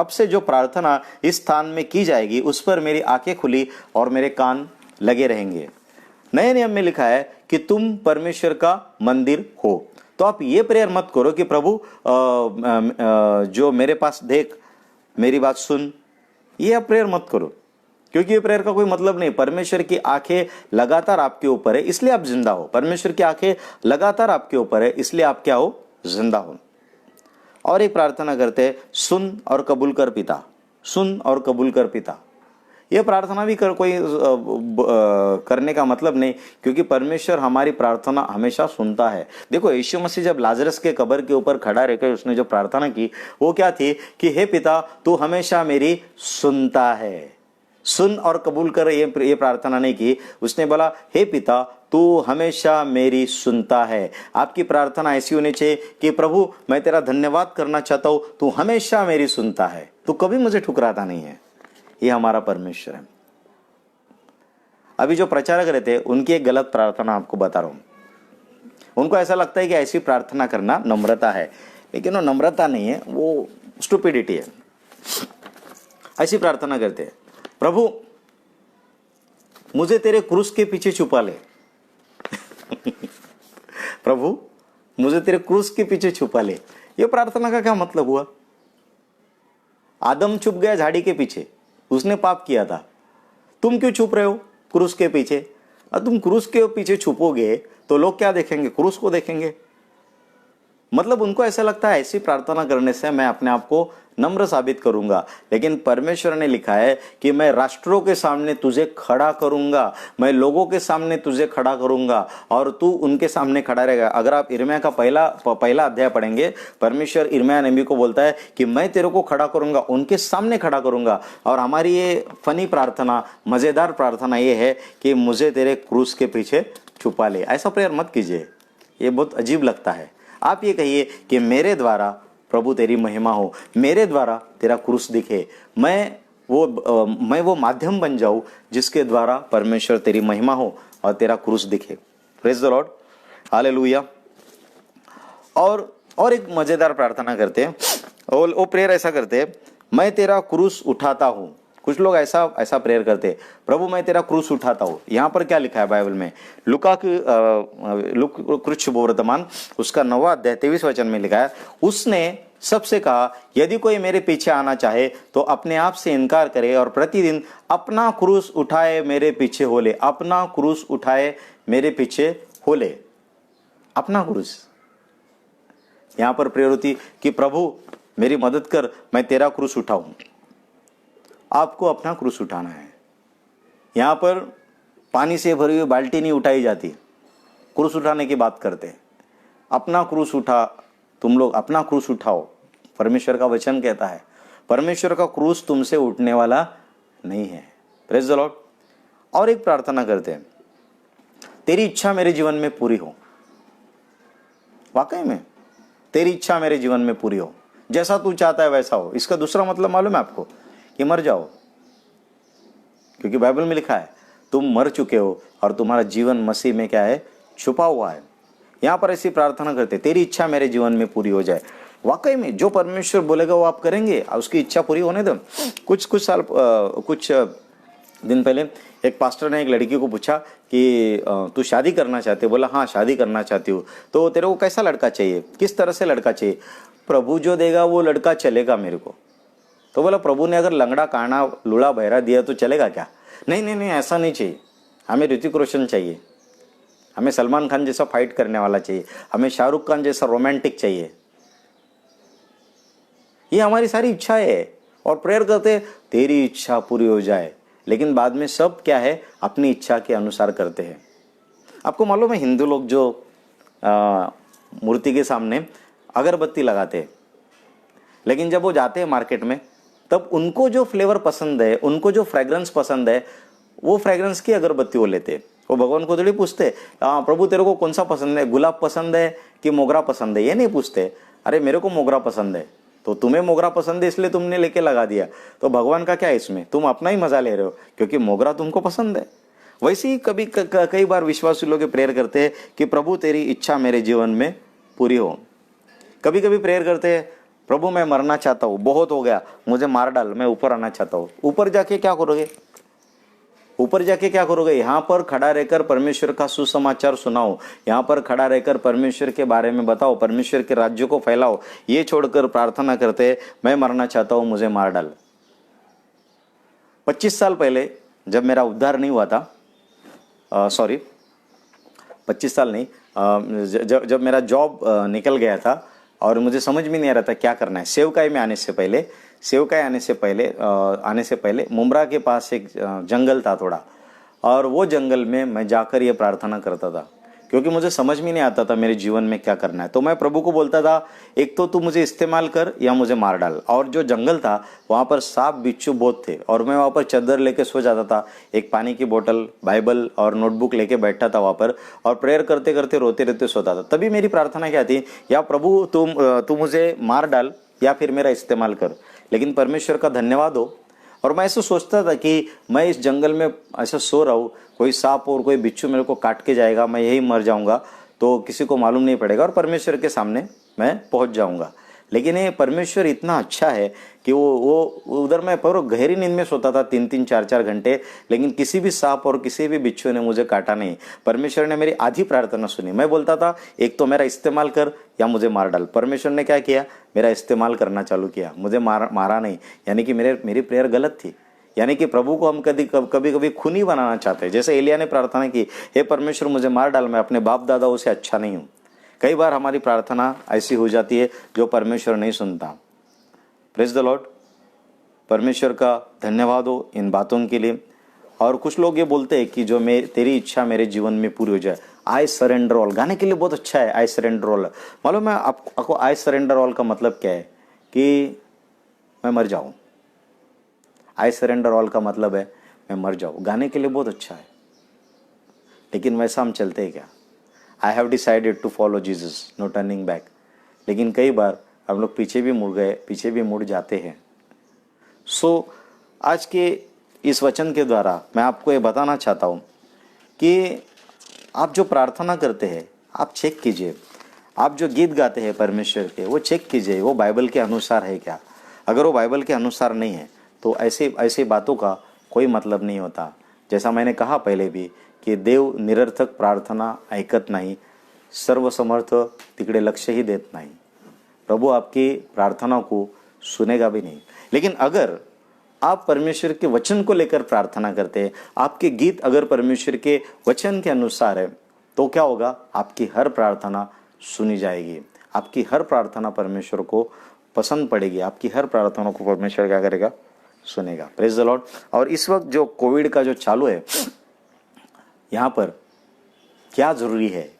से जो प्रार्थना इस स्थान में की जाएगी उस पर मेरी आंखें खुली और मेरे कान लगे रहेंगे। नए नियम में लिखा है कि तुम परमेश्वर का मंदिर हो। तो आप ये प्रेयर मत करो कि प्रभु जो मेरे पास देख, मेरी बात सुन, ये आप प्रेयर मत करो, क्योंकि ये प्रेयर का कोई मतलब नहीं। परमेश्वर की आंखें लगातार आपके ऊपर है, इसलिए आप जिंदा हो। परमेश्वर की आंखें लगातार आपके ऊपर है, इसलिए आप क्या हो? जिंदा हो। और एक प्रार्थना करते हैं, सुन और कबूल कर पिता, सुन और कबूल कर पिता। यह प्रार्थना भी करने का मतलब नहीं, क्योंकि परमेश्वर हमारी प्रार्थना हमेशा सुनता है। देखो, यीशु मसीह जब लाजरस के कब्र के ऊपर खड़ा रहकर उसने जो प्रार्थना की वो क्या थी कि हे पिता, तू हमेशा मेरी सुनता है। सुन और कबूल कर, ये प्रार्थना नहीं की। उसने बोला, हे पिता, तू हमेशा मेरी सुनता है। आपकी प्रार्थना ऐसी होनी चाहिए कि प्रभु, मैं तेरा धन्यवाद करना चाहता हूं, तू हमेशा मेरी सुनता है, तू कभी मुझे ठुकराता नहीं है। ये हमारा परमेश्वर है। अभी जो प्रचारक रहते हैं उनकी एक गलत प्रार्थना आपको बता रहा हूं। उनको ऐसा लगता है कि ऐसी प्रार्थना करना नम्रता है, लेकिन वो नम्रता नहीं है, वो स्टुपिडिटी है। ऐसी प्रार्थना करते हैं, प्रभु मुझे तेरे क्रूस के पीछे छुपा ले। प्रभु मुझे तेरे क्रूस के पीछे छुपा ले। ये प्रार्थना का क्या मतलब हुआ? आदम छुप गया झाड़ी के पीछे, उसने पाप किया था। तुम क्यों छुप रहे हो क्रूस के पीछे? और तुम क्रूस के पीछे छुपोगे तो लोग क्या देखेंगे? क्रूस को देखेंगे। मतलब उनको ऐसा लगता है ऐसी प्रार्थना करने से मैं अपने आप को नम्र साबित करूंगा, लेकिन परमेश्वर ने लिखा है कि मैं राष्ट्रों के सामने तुझे खड़ा करूंगा, मैं लोगों के सामने तुझे खड़ा करूंगा और तू उनके सामने खड़ा रहेगा। अगर आप यिर्मयाह का पहला अध्याय पढ़ेंगे, परमेश्वर यिर्मयाह नबी को बोलता है कि मैं तेरे को खड़ा करूंगा, उनके सामने खड़ा करूंगा। और हमारी ये फनी प्रार्थना, मजेदार प्रार्थना ये है कि मुझे तेरे क्रूस के पीछे छुपा ले। ऐसा प्रेयर मत कीजिए, ये बहुत अजीब लगता है। आप ये कहिए कि मेरे द्वारा प्रभु तेरी महिमा हो, मेरे द्वारा तेरा क्रूस दिखे, मैं वो माध्यम बन जाऊं जिसके द्वारा परमेश्वर तेरी महिमा हो और तेरा क्रूस दिखे। Praise the Lord, hallelujah. और एक मजेदार प्रार्थना करते हैं, और वो प्रेयर ऐसा करते हैं, मैं तेरा क्रूस उठाता हूं। कुछ लोग ऐसा प्रेयर करते हैं, प्रभु मैं तेरा क्रूस उठाता हूं। यहां पर क्या लिखा है बाइबल में? लुका की कृत शुभवर्तमान उसका 9वां अध्याय 23 वचन में लिखा है, उसने सबसे कहा, यदि कोई मेरे पीछे आना चाहे तो अपने आप से इनकार करे और प्रतिदिन अपना क्रूस उठाए मेरे पीछे हो ले। अपना क्रूस उठाए मेरे पीछे हो ले। अपना क्रूस। यहां पर प्रेयर होती कि प्रभु मेरी मदद कर, मैं तेरा क्रूस उठाऊं। आपको अपना क्रूस उठाना है। यहां पर पानी से भरी हुई बाल्टी नहीं उठाई जाती, क्रूस उठाने की बात करते हैं। अपना क्रूस उठा, तुम लोग अपना क्रूस उठाओ। परमेश्वर का वचन कहता है, परमेश्वर का क्रूस तुमसे उठने वाला नहीं है। Praise the Lord. और एक प्रार्थना करते हैं, तेरी इच्छा मेरे जीवन में पूरी हो। वाकई में तेरी इच्छा मेरे जीवन में पूरी हो, जैसा तू चाहता है वैसा हो। इसका दूसरा मतलब मालूम है आपको? कि मर जाओ, क्योंकि बाइबल में लिखा है तुम मर चुके हो और तुम्हारा जीवन मसीह में क्या है? छुपा हुआ है। यहां पर ऐसी प्रार्थना करते, तेरी इच्छा मेरे जीवन में पूरी हो जाए। वाकई में जो परमेश्वर बोलेगा वो आप करेंगे, उसकी इच्छा पूरी होने दो। कुछ दिन पहले एक पास्टर ने एक लड़की को पूछा कि तू शादी करना चाहती है? बोला हाँ शादी करना चाहती हूँ। तो तेरे को कैसा लड़का चाहिए, किस तरह से लड़का चाहिए? प्रभु जो देगा वो लड़का चलेगा मेरे को। तो बोला प्रभु ने अगर लंगड़ा काना लूड़ा बहरा दिया तो चलेगा क्या? नहीं, ऐसा नहीं चाहिए। हमें ऋतिक रोशन चाहिए, हमें सलमान खान जैसा फाइट करने वाला चाहिए, हमें शाहरुख खान जैसा रोमांटिक चाहिए। ये हमारी सारी इच्छा है और प्रेयर करते तेरी इच्छा पूरी हो जाए, लेकिन बाद में सब क्या है? अपनी इच्छा के अनुसार करते हैं। आपको मालूम है हिंदू लोग जो मूर्ति के सामने अगरबत्ती लगाते हैं, लेकिन जब वो जाते हैं मार्केट में तब उनको जो फ्लेवर पसंद है, उनको जो फ्रेग्रेंस पसंद है, वो फ्रेग्रेंस की अगरबत्ती वो लेते हैं। वो भगवान को थोड़ी पूछते हाँ प्रभु तेरे को कौन सा पसंद है, गुलाब पसंद है कि मोगरा पसंद है, ये नहीं पूछते। अरे मेरे को मोगरा पसंद है, तो तुम्हें मोगरा पसंद है इसलिए तुमने लेके लगा दिया, तो भगवान का क्या है इसमें, तुम अपना ही मजा ले रहे हो क्योंकि मोगरा तुमको पसंद है। वैसे ही कभी कई बार विश्वासी लोग प्रेयर करते हैं कि प्रभु तेरी इच्छा मेरे जीवन में पूरी हो। कभी कभी प्रेयर करते हैं प्रभु मैं मरना चाहता हूँ, बहुत हो गया, मुझे मार डाल, मैं ऊपर आना चाहता हूँ। ऊपर जाके क्या करोगे, ऊपर जाके क्या करोगे? यहाँ पर खड़ा रहकर परमेश्वर का सुसमाचार सुनाओ, यहाँ पर खड़ा रहकर परमेश्वर के बारे में बताओ, परमेश्वर के राज्य को फैलाओ। ये छोड़कर प्रार्थना करते मैं मरना चाहता हूँ, मुझे मार डाल। 25 साल पहले जब मेरा उद्धार नहीं हुआ था, 25 साल नहीं, जब मेरा जॉब निकल गया था और मुझे समझ में नहीं आ रहा था क्या करना है, सेवकाई में आने से पहले मुमरा के पास एक जंगल था थोड़ा, और वो जंगल में मैं जाकर ये प्रार्थना करता था क्योंकि मुझे समझ में नहीं आता था मेरे जीवन में क्या करना है। तो मैं प्रभु को बोलता था एक तो तू मुझे इस्तेमाल कर या मुझे मार डाल। और जो जंगल था वहाँ पर सांप बिच्छू बहुत थे और मैं वहाँ पर चादर लेके सो जाता था, एक पानी की बोतल, बाइबल और नोटबुक लेके बैठता था वहाँ पर और प्रेयर करते करते रोते रोते सोता था। तभी मेरी प्रार्थना क्या थी, या प्रभु तू मुझे मार डाल या फिर मेरा इस्तेमाल कर। लेकिन परमेश्वर का धन्यवाद हो, और मैं ऐसा सोचता था कि मैं इस जंगल में ऐसा सो रहा हूँ, कोई सांप और कोई बिच्छू मेरे को काट के जाएगा, मैं यही मर जाऊंगा तो किसी को मालूम नहीं पड़ेगा और परमेश्वर के सामने मैं पहुंच जाऊंगा। लेकिन ये परमेश्वर इतना अच्छा है कि वो उधर मैं पर गहरी नींद में सोता था 3-3 4-4 घंटे, लेकिन किसी भी सांप और किसी भी बिच्छू ने मुझे काटा नहीं। परमेश्वर ने मेरी आधी प्रार्थना सुनी। मैं बोलता था एक तो मेरा इस्तेमाल कर या मुझे मार डाल। परमेश्वर ने क्या किया, मेरा इस्तेमाल करना चालू किया, मुझे मारा नहीं। यानी कि मेरी प्रेयर गलत थी। यानी कि प्रभु को हम कभी कभी खूनी बनाना चाहते हैं। जैसे एलिया ने प्रार्थना की, हे परमेश्वर मुझे मार डाल, मैं अपने बाप दादाओं से अच्छा नहीं हूँ। कई बार हमारी प्रार्थना ऐसी हो जाती है जो परमेश्वर नहीं सुनता। Praise the Lord. परमेश्वर का धन्यवाद हो इन बातों के लिए। और कुछ लोग ये बोलते हैं कि जो तेरी इच्छा मेरे जीवन में पूरी हो जाए। आई सरेंडर ऑल गाने के लिए बहुत अच्छा है, आई सरेंडर ऑल। मालूम है आपको आई सरेंडर ऑल का मतलब क्या है? कि मैं मर जाऊं। आई सरेंडर ऑल का मतलब है मैं मर जाऊं। गाने के लिए बहुत अच्छा है, लेकिन वैसा हम चलते हैं क्या? I have decided to follow Jesus, no turning back. लेकिन कई बार हम लोग पीछे भी मुड़ जाते हैं। सो आज के इस वचन के द्वारा मैं आपको ये बताना चाहता हूँ कि आप जो प्रार्थना करते हैं आप चेक कीजिए, आप जो गीत गाते हैं परमेश्वर के वो चेक कीजिए, वो बाइबल के अनुसार है क्या। अगर वो बाइबल के अनुसार नहीं है तो ऐसे बातों का कोई मतलब नहीं होता। जैसा मैंने कहा पहले भी की देव निरर्थक प्रार्थना ऐकत नाही, सर्वसमर्थ तिकडे लक्ष ही देत नाही। प्रभु आपकी प्रार्थना को सुनेगा भी नहीं। लेकिन अगर आप परमेश्वर के वचन को लेकर प्रार्थना करते हैं, आपके गीत अगर परमेश्वर के वचन के अनुसार है, तो क्या होगा? आपकी हर प्रार्थना सुनी जाएगी, आपकी हर प्रार्थना परमेश्वर को पसंद पड़ेगी, आपकी हर प्रार्थना को परमेश्वर क्या करेगा? सुनेगा। Praise the Lord. और इस वक्त जो कोविड का जो चालू है, यहाँ पर क्या जरूरी है,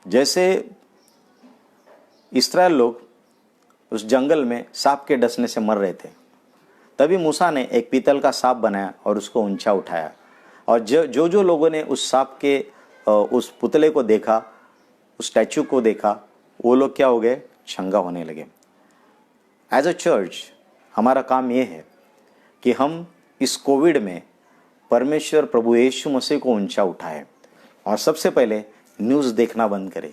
जैसे इस्राएल लोग उस जंगल में सांप के डसने से मर रहे थे, तभी मूसा ने एक पीतल का सांप बनाया और उसको ऊंचा उठाया। और जो लोगों ने उस सांप के उस पुतले को देखा, उस स्टैचू को देखा, वो लोग क्या हो गए? चंगा होने लगे। एज अ चर्च हमारा काम ये है कि हम इस कोविड में परमेश्वर प्रभु यीशु मसीह को ऊंचा उठाए और सबसे पहले न्यूज़ देखना बंद करें।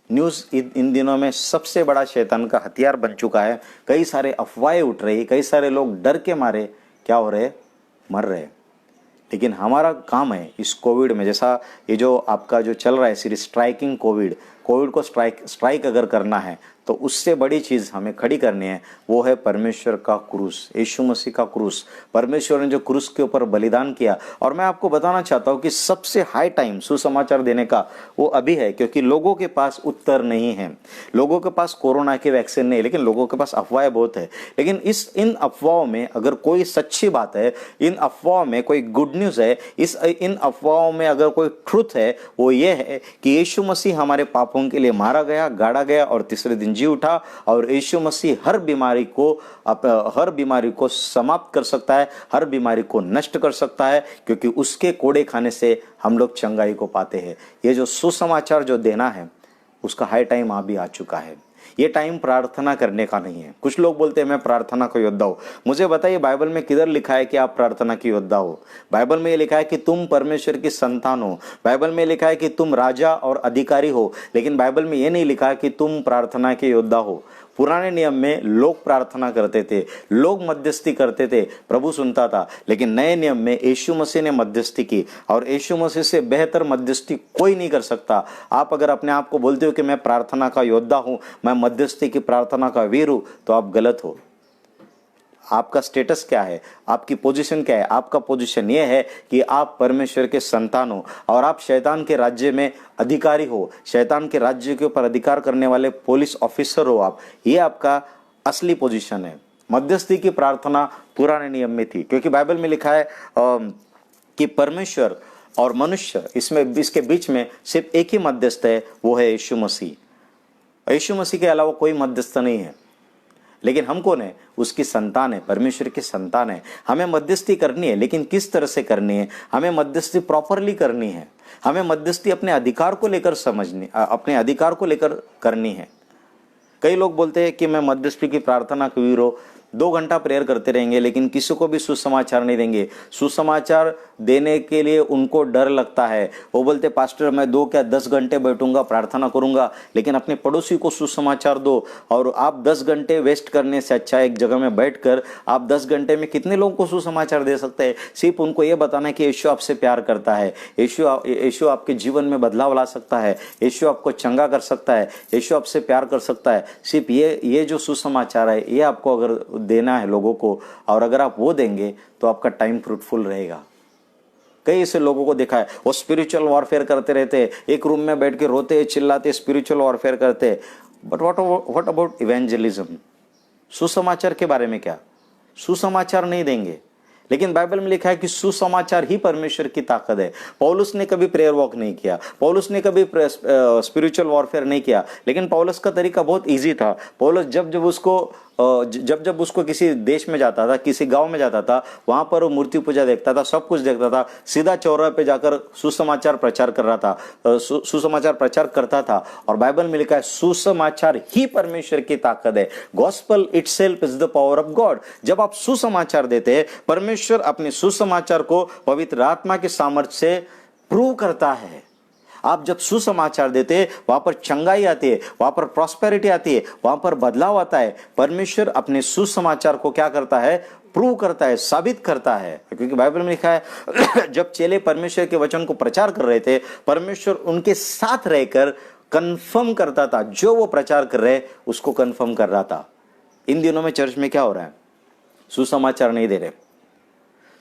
न्यूज़ इन दिनों में सबसे बड़ा शैतान का हथियार बन चुका है। कई सारे अफवाहें उठ रही, कई सारे लोग डर के मारे क्या हो रहे? मर रहे। लेकिन हमारा काम है इस कोविड में, जैसा ये जो आपका जो चल रहा है सीरीज स्ट्राइकिंग कोविड को स्ट्राइक अगर करना है तो उससे बड़ी चीज़ हमें खड़ी करनी है, वो है परमेश्वर का क्रूस, यीशु मसीह का क्रूस। परमेश्वर ने जो क्रूस के ऊपर बलिदान किया। और मैं आपको बताना चाहता हूँ कि सबसे हाई टाइम सुसमाचार देने का वो अभी है, क्योंकि लोगों के पास उत्तर नहीं है, लोगों के पास कोरोना की वैक्सीन नहीं, लेकिन लोगों के पास अफवाहें बहुत है। लेकिन इन अफवाहों में अगर कोई सच्ची बात है, इन अफवाहों में कोई गुड न्यूज़ है, इन अफवाहों में अगर कोई ट्रुथ है, वो ये है कि यीशु मसीह हमारे पापों के लिए मारा गया, गाड़ा गया और तीसरे दिन जी उठा और यीशु मसीह हर बीमारी को समाप्त कर सकता है, हर बीमारी को नष्ट कर सकता है, क्योंकि उसके कोड़े खाने से हम लोग चंगाई को पाते हैं। ये जो सुसमाचार जो देना है उसका हाई टाइम आ भी आ चुका है। ये टाइम प्रार्थना करने का नहीं है। कुछ लोग बोलते हैं मैं प्रार्थना का योद्धा हूं। मुझे बताइए बाइबल में किधर लिखा है कि आप प्रार्थना की योद्धा हो? बाइबल में ये लिखा है कि तुम परमेश्वर की संतान हो। बाइबल में लिखा है कि तुम राजा और अधिकारी हो, लेकिन बाइबल में ये नहीं लिखा है कि तुम प्रार्थना के योद्धा हो। पुराने नियम में लोग प्रार्थना करते थे, लोग मध्यस्थी करते थे, प्रभु सुनता था, लेकिन नए नियम में यीशु मसीह ने मध्यस्थी की और यीशु मसीह से बेहतर मध्यस्थी कोई नहीं कर सकता। आप अगर अपने आप को बोलते हो कि मैं प्रार्थना का योद्धा हूं, मैं मध्यस्थी की प्रार्थना का वीर हूं, तो आप गलत हो। आपका स्टेटस क्या है? आपकी पोजीशन क्या है? आपका पोजीशन ये है कि आप परमेश्वर के संतान हो और आप शैतान के राज्य में अधिकारी हो, शैतान के राज्य के ऊपर अधिकार करने वाले पुलिस ऑफिसर हो आप। ये आपका असली पोजीशन है। मध्यस्थी की प्रार्थना पुराने नियम में थी, क्योंकि बाइबल में लिखा है कि परमेश्वर और मनुष्य इसके बीच में सिर्फ एक ही मध्यस्थ है, वो है यीशु मसीह। यीशु मसीह के अलावा कोई मध्यस्थ नहीं है। लेकिन हम कौन है? उसकी संतान है, परमेश्वर की संतान है। हमें मध्यस्थी करनी है, लेकिन किस तरह से करनी है? हमें मध्यस्थी प्रॉपरली करनी है। हमें मध्यस्थी अपने अधिकार को लेकर अपने अधिकार को लेकर करनी है। कई लोग बोलते हैं कि मैं मध्यस्थी की प्रार्थना की वीर हूं, 2 घंटा प्रेयर करते रहेंगे, लेकिन किसी को भी सुसमाचार नहीं देंगे। सुसमाचार देने के लिए उनको डर लगता है। वो बोलते पास्टर मैं 2 क्या 10 घंटे बैठूंगा, प्रार्थना करूंगा, लेकिन अपने पड़ोसी को सुसमाचार दो। और आप 10 घंटे वेस्ट करने से अच्छा एक जगह में बैठकर आप 10 घंटे में कितने लोगों को सुसमाचार दे सकते हैं? सिर्फ उनको ये बताना है कि यीशु आपसे प्यार करता है, यीशु आपके जीवन में बदलाव ला सकता है, यीशु आपको चंगा कर सकता है, यीशु आपसे प्यार कर सकता है। सिर्फ ये जो सुसमाचार है, ये आपको अगर देना है लोगों को, और अगर आप वो देंगे तो आपका टाइम फ्रूटफुल रहेगा। कई ऐसे लोगों को देखा है, वो स्पिरिचुअल वॉरफेयर करते रहते, एक रूम में बैठ के रोते चिल्लाते, स्पिरिचुअल वॉरफेयर करते। But what about evangelism? सुसमाचार के बारे में क्या? सुसमाचार नहीं देंगे। लेकिन बाइबल में लिखा है कि सुसमाचार ही परमेश्वर की ताकत है। पौलुस ने कभी प्रेयर वॉक नहीं किया, पौलुस ने कभी स्पिरिचुअल वॉरफेयर नहीं किया, लेकिन पौलुस का तरीका बहुत इजी था। पौलुस जब उसको किसी देश में जाता था, किसी गांव में जाता था, वहां पर वो मूर्ति पूजा देखता था, सब कुछ देखता था, सीधा चौराहे पे जाकर सुसमाचार प्रचार कर रहा था, सुसमाचार प्रचार करता था। और बाइबल में लिखा है सुसमाचार ही परमेश्वर की ताकत है। Gospel itself is the power of God. जब आप सुसमाचार देते हैं, परमेश्वर अपने सुसमाचार को पवित्र आत्मा के सामर्थ्य से प्रूव करता है। आप जब सुसमाचार देते हैं, वहां पर चंगाई आती है, वहां पर प्रॉस्पेरिटी आती है, वहां पर बदलाव आता है। परमेश्वर अपने सुसमाचार को क्या करता है? प्रूव करता है, साबित करता है। क्योंकि बाइबल में लिखा है जब चेले परमेश्वर के वचन को प्रचार कर रहे थे, परमेश्वर उनके साथ रहकर कंफर्म करता था, जो वो प्रचार कर रहे उसको कंफर्म कर रहा था। इन दिनों में चर्च में क्या हो रहा है? सुसमाचार नहीं दे रहे।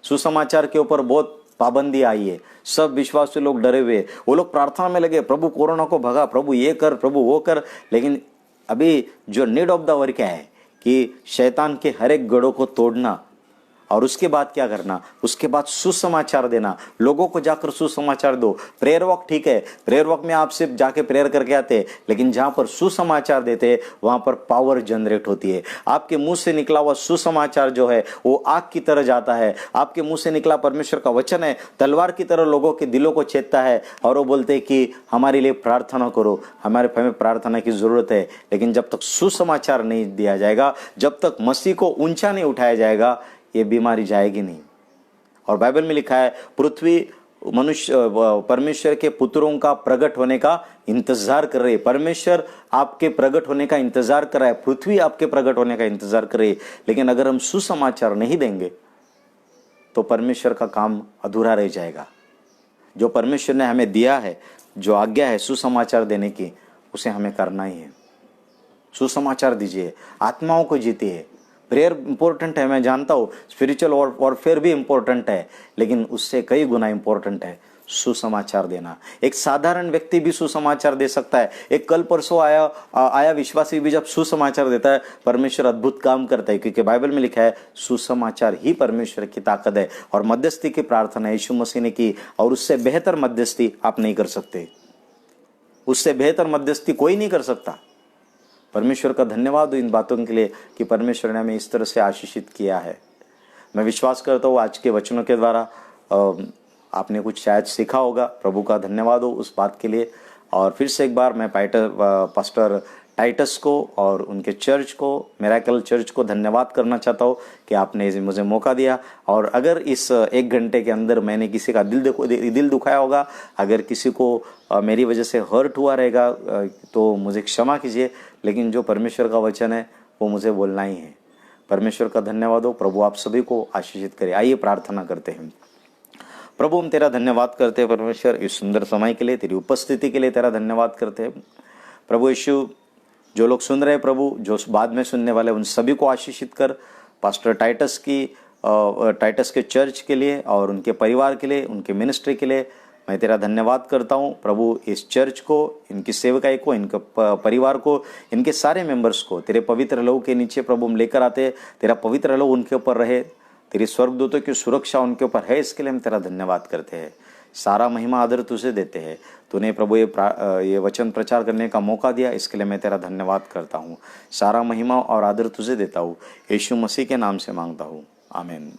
सुसमाचार के ऊपर बहुत पाबंदी आई है। सब विश्वासी लोग डरे हुए, वो लोग प्रार्थना में लगे, प्रभु कोरोना को भगा, प्रभु ये कर, प्रभु वो कर। लेकिन अभी जो नीड ऑफ द आवर क्या है कि शैतान के हर एक गढ़ों को तोड़ना, और उसके बाद क्या करना? उसके बाद सुसमाचार देना। लोगों को जाकर सुसमाचार दो। प्रेयर वॉक ठीक है, प्रेयर वॉक में आप सिर्फ जाके प्रेयर करके आते हैं, लेकिन जहां पर सुसमाचार देते हैं वहां पर पावर जनरेट होती है। आपके मुंह से निकला हुआ सुसमाचार जो है वो आग की तरह जाता है। आपके मुंह से निकला परमेश्वर का वचन है, तलवार की तरह लोगों के दिलों को छेदता है, और वो बोलते हैं कि हमारे लिए प्रार्थना करो, हमें प्रार्थना की जरूरत है। लेकिन जब तक सुसमाचार नहीं दिया जाएगा, जब तक मसीह को ऊंचा नहीं उठाया जाएगा, ये बीमारी जाएगी नहीं। और बाइबल में लिखा है पृथ्वी परमेश्वर के पुत्रों का प्रकट होने का इंतजार कर रही है। परमेश्वर आपके प्रकट होने का इंतजार कर रहा है, पृथ्वी आपके प्रकट होने का इंतजार कर रही है। लेकिन अगर हम सुसमाचार नहीं देंगे तो परमेश्वर का काम अधूरा रह जाएगा। जो परमेश्वर ने हमें दिया है, जो आज्ञा है सुसमाचार देने की, उसे हमें करना ही है। सुसमाचार दीजिए, आत्माओं को जीतिए। प्रेयर इंपॉर्टेंट है, मैं जानता हूँ, स्पिरिचुअल वॉरफेयर भी इंपॉर्टेंट है, लेकिन उससे कई गुना इंपॉर्टेंट है सुसमाचार देना। एक साधारण व्यक्ति भी सुसमाचार दे सकता है। एक कल परसों आया विश्वासी भी जब सुसमाचार देता है, परमेश्वर अद्भुत काम करता है, क्योंकि बाइबल में लिखा है सुसमाचार ही परमेश्वर की ताकत है। और मध्यस्थी की प्रार्थना यीशु मसीह ने की, और उससे बेहतर मध्यस्थी आप नहीं कर सकते। उससे बेहतर मध्यस्थी कोई नहीं कर सकता। परमेश्वर का धन्यवाद हो इन बातों के लिए कि परमेश्वर ने हमें इस तरह से आशीषित किया है। मैं विश्वास करता हूँ आज के वचनों के द्वारा आपने कुछ शायद सीखा होगा। प्रभु का धन्यवाद हो उस बात के लिए। और फिर से एक बार मैं पास्टर टाइटस को और उनके चर्च को, मिरेकल चर्च को धन्यवाद करना चाहता हूँ कि आपने मुझे मौका दिया। और अगर इस 1 घंटे के अंदर मैंने किसी का दिल दुखाया होगा, अगर किसी को मेरी वजह से हर्ट हुआ रहेगा तो मुझे क्षमा कीजिए, लेकिन जो परमेश्वर का वचन है वो मुझे बोलना ही है। परमेश्वर का धन्यवाद हो। प्रभु आप सभी को आशीषित करे। आइए प्रार्थना करते हैं। प्रभु हम तेरा धन्यवाद करते हैं परमेश्वर, इस सुंदर समय के लिए, तेरी उपस्थिति के लिए तेरा धन्यवाद करते हैं प्रभु यीशु। जो लोग सुन रहे हैं प्रभु, जो बाद में सुनने वाले, उन सभी को आशीषित कर। पास्टर टाइटस के चर्च के लिए और उनके परिवार के लिए, उनके मिनिस्ट्री के लिए मैं तेरा धन्यवाद करता हूँ प्रभु। इस चर्च को, इनकी सेवकाई को, इनके परिवार को, इनके सारे मेंबर्स को तेरे पवित्र लहू के नीचे प्रभु हम लेकर आते हैं। तेरा पवित्र लहू उनके ऊपर रहे, तेरी स्वर्गदूतों की सुरक्षा उनके ऊपर है, इसके लिए हम तेरा धन्यवाद करते हैं। सारा महिमा आदर तुझे देते हैं। तूने प्रभु ये वचन प्रचार करने का मौका दिया, इसके लिए मैं तेरा धन्यवाद करता हूँ। सारा महिमा और आदर तुझे देता हूँ। यीशु मसीह के नाम से मांगता हूँ, आमीन।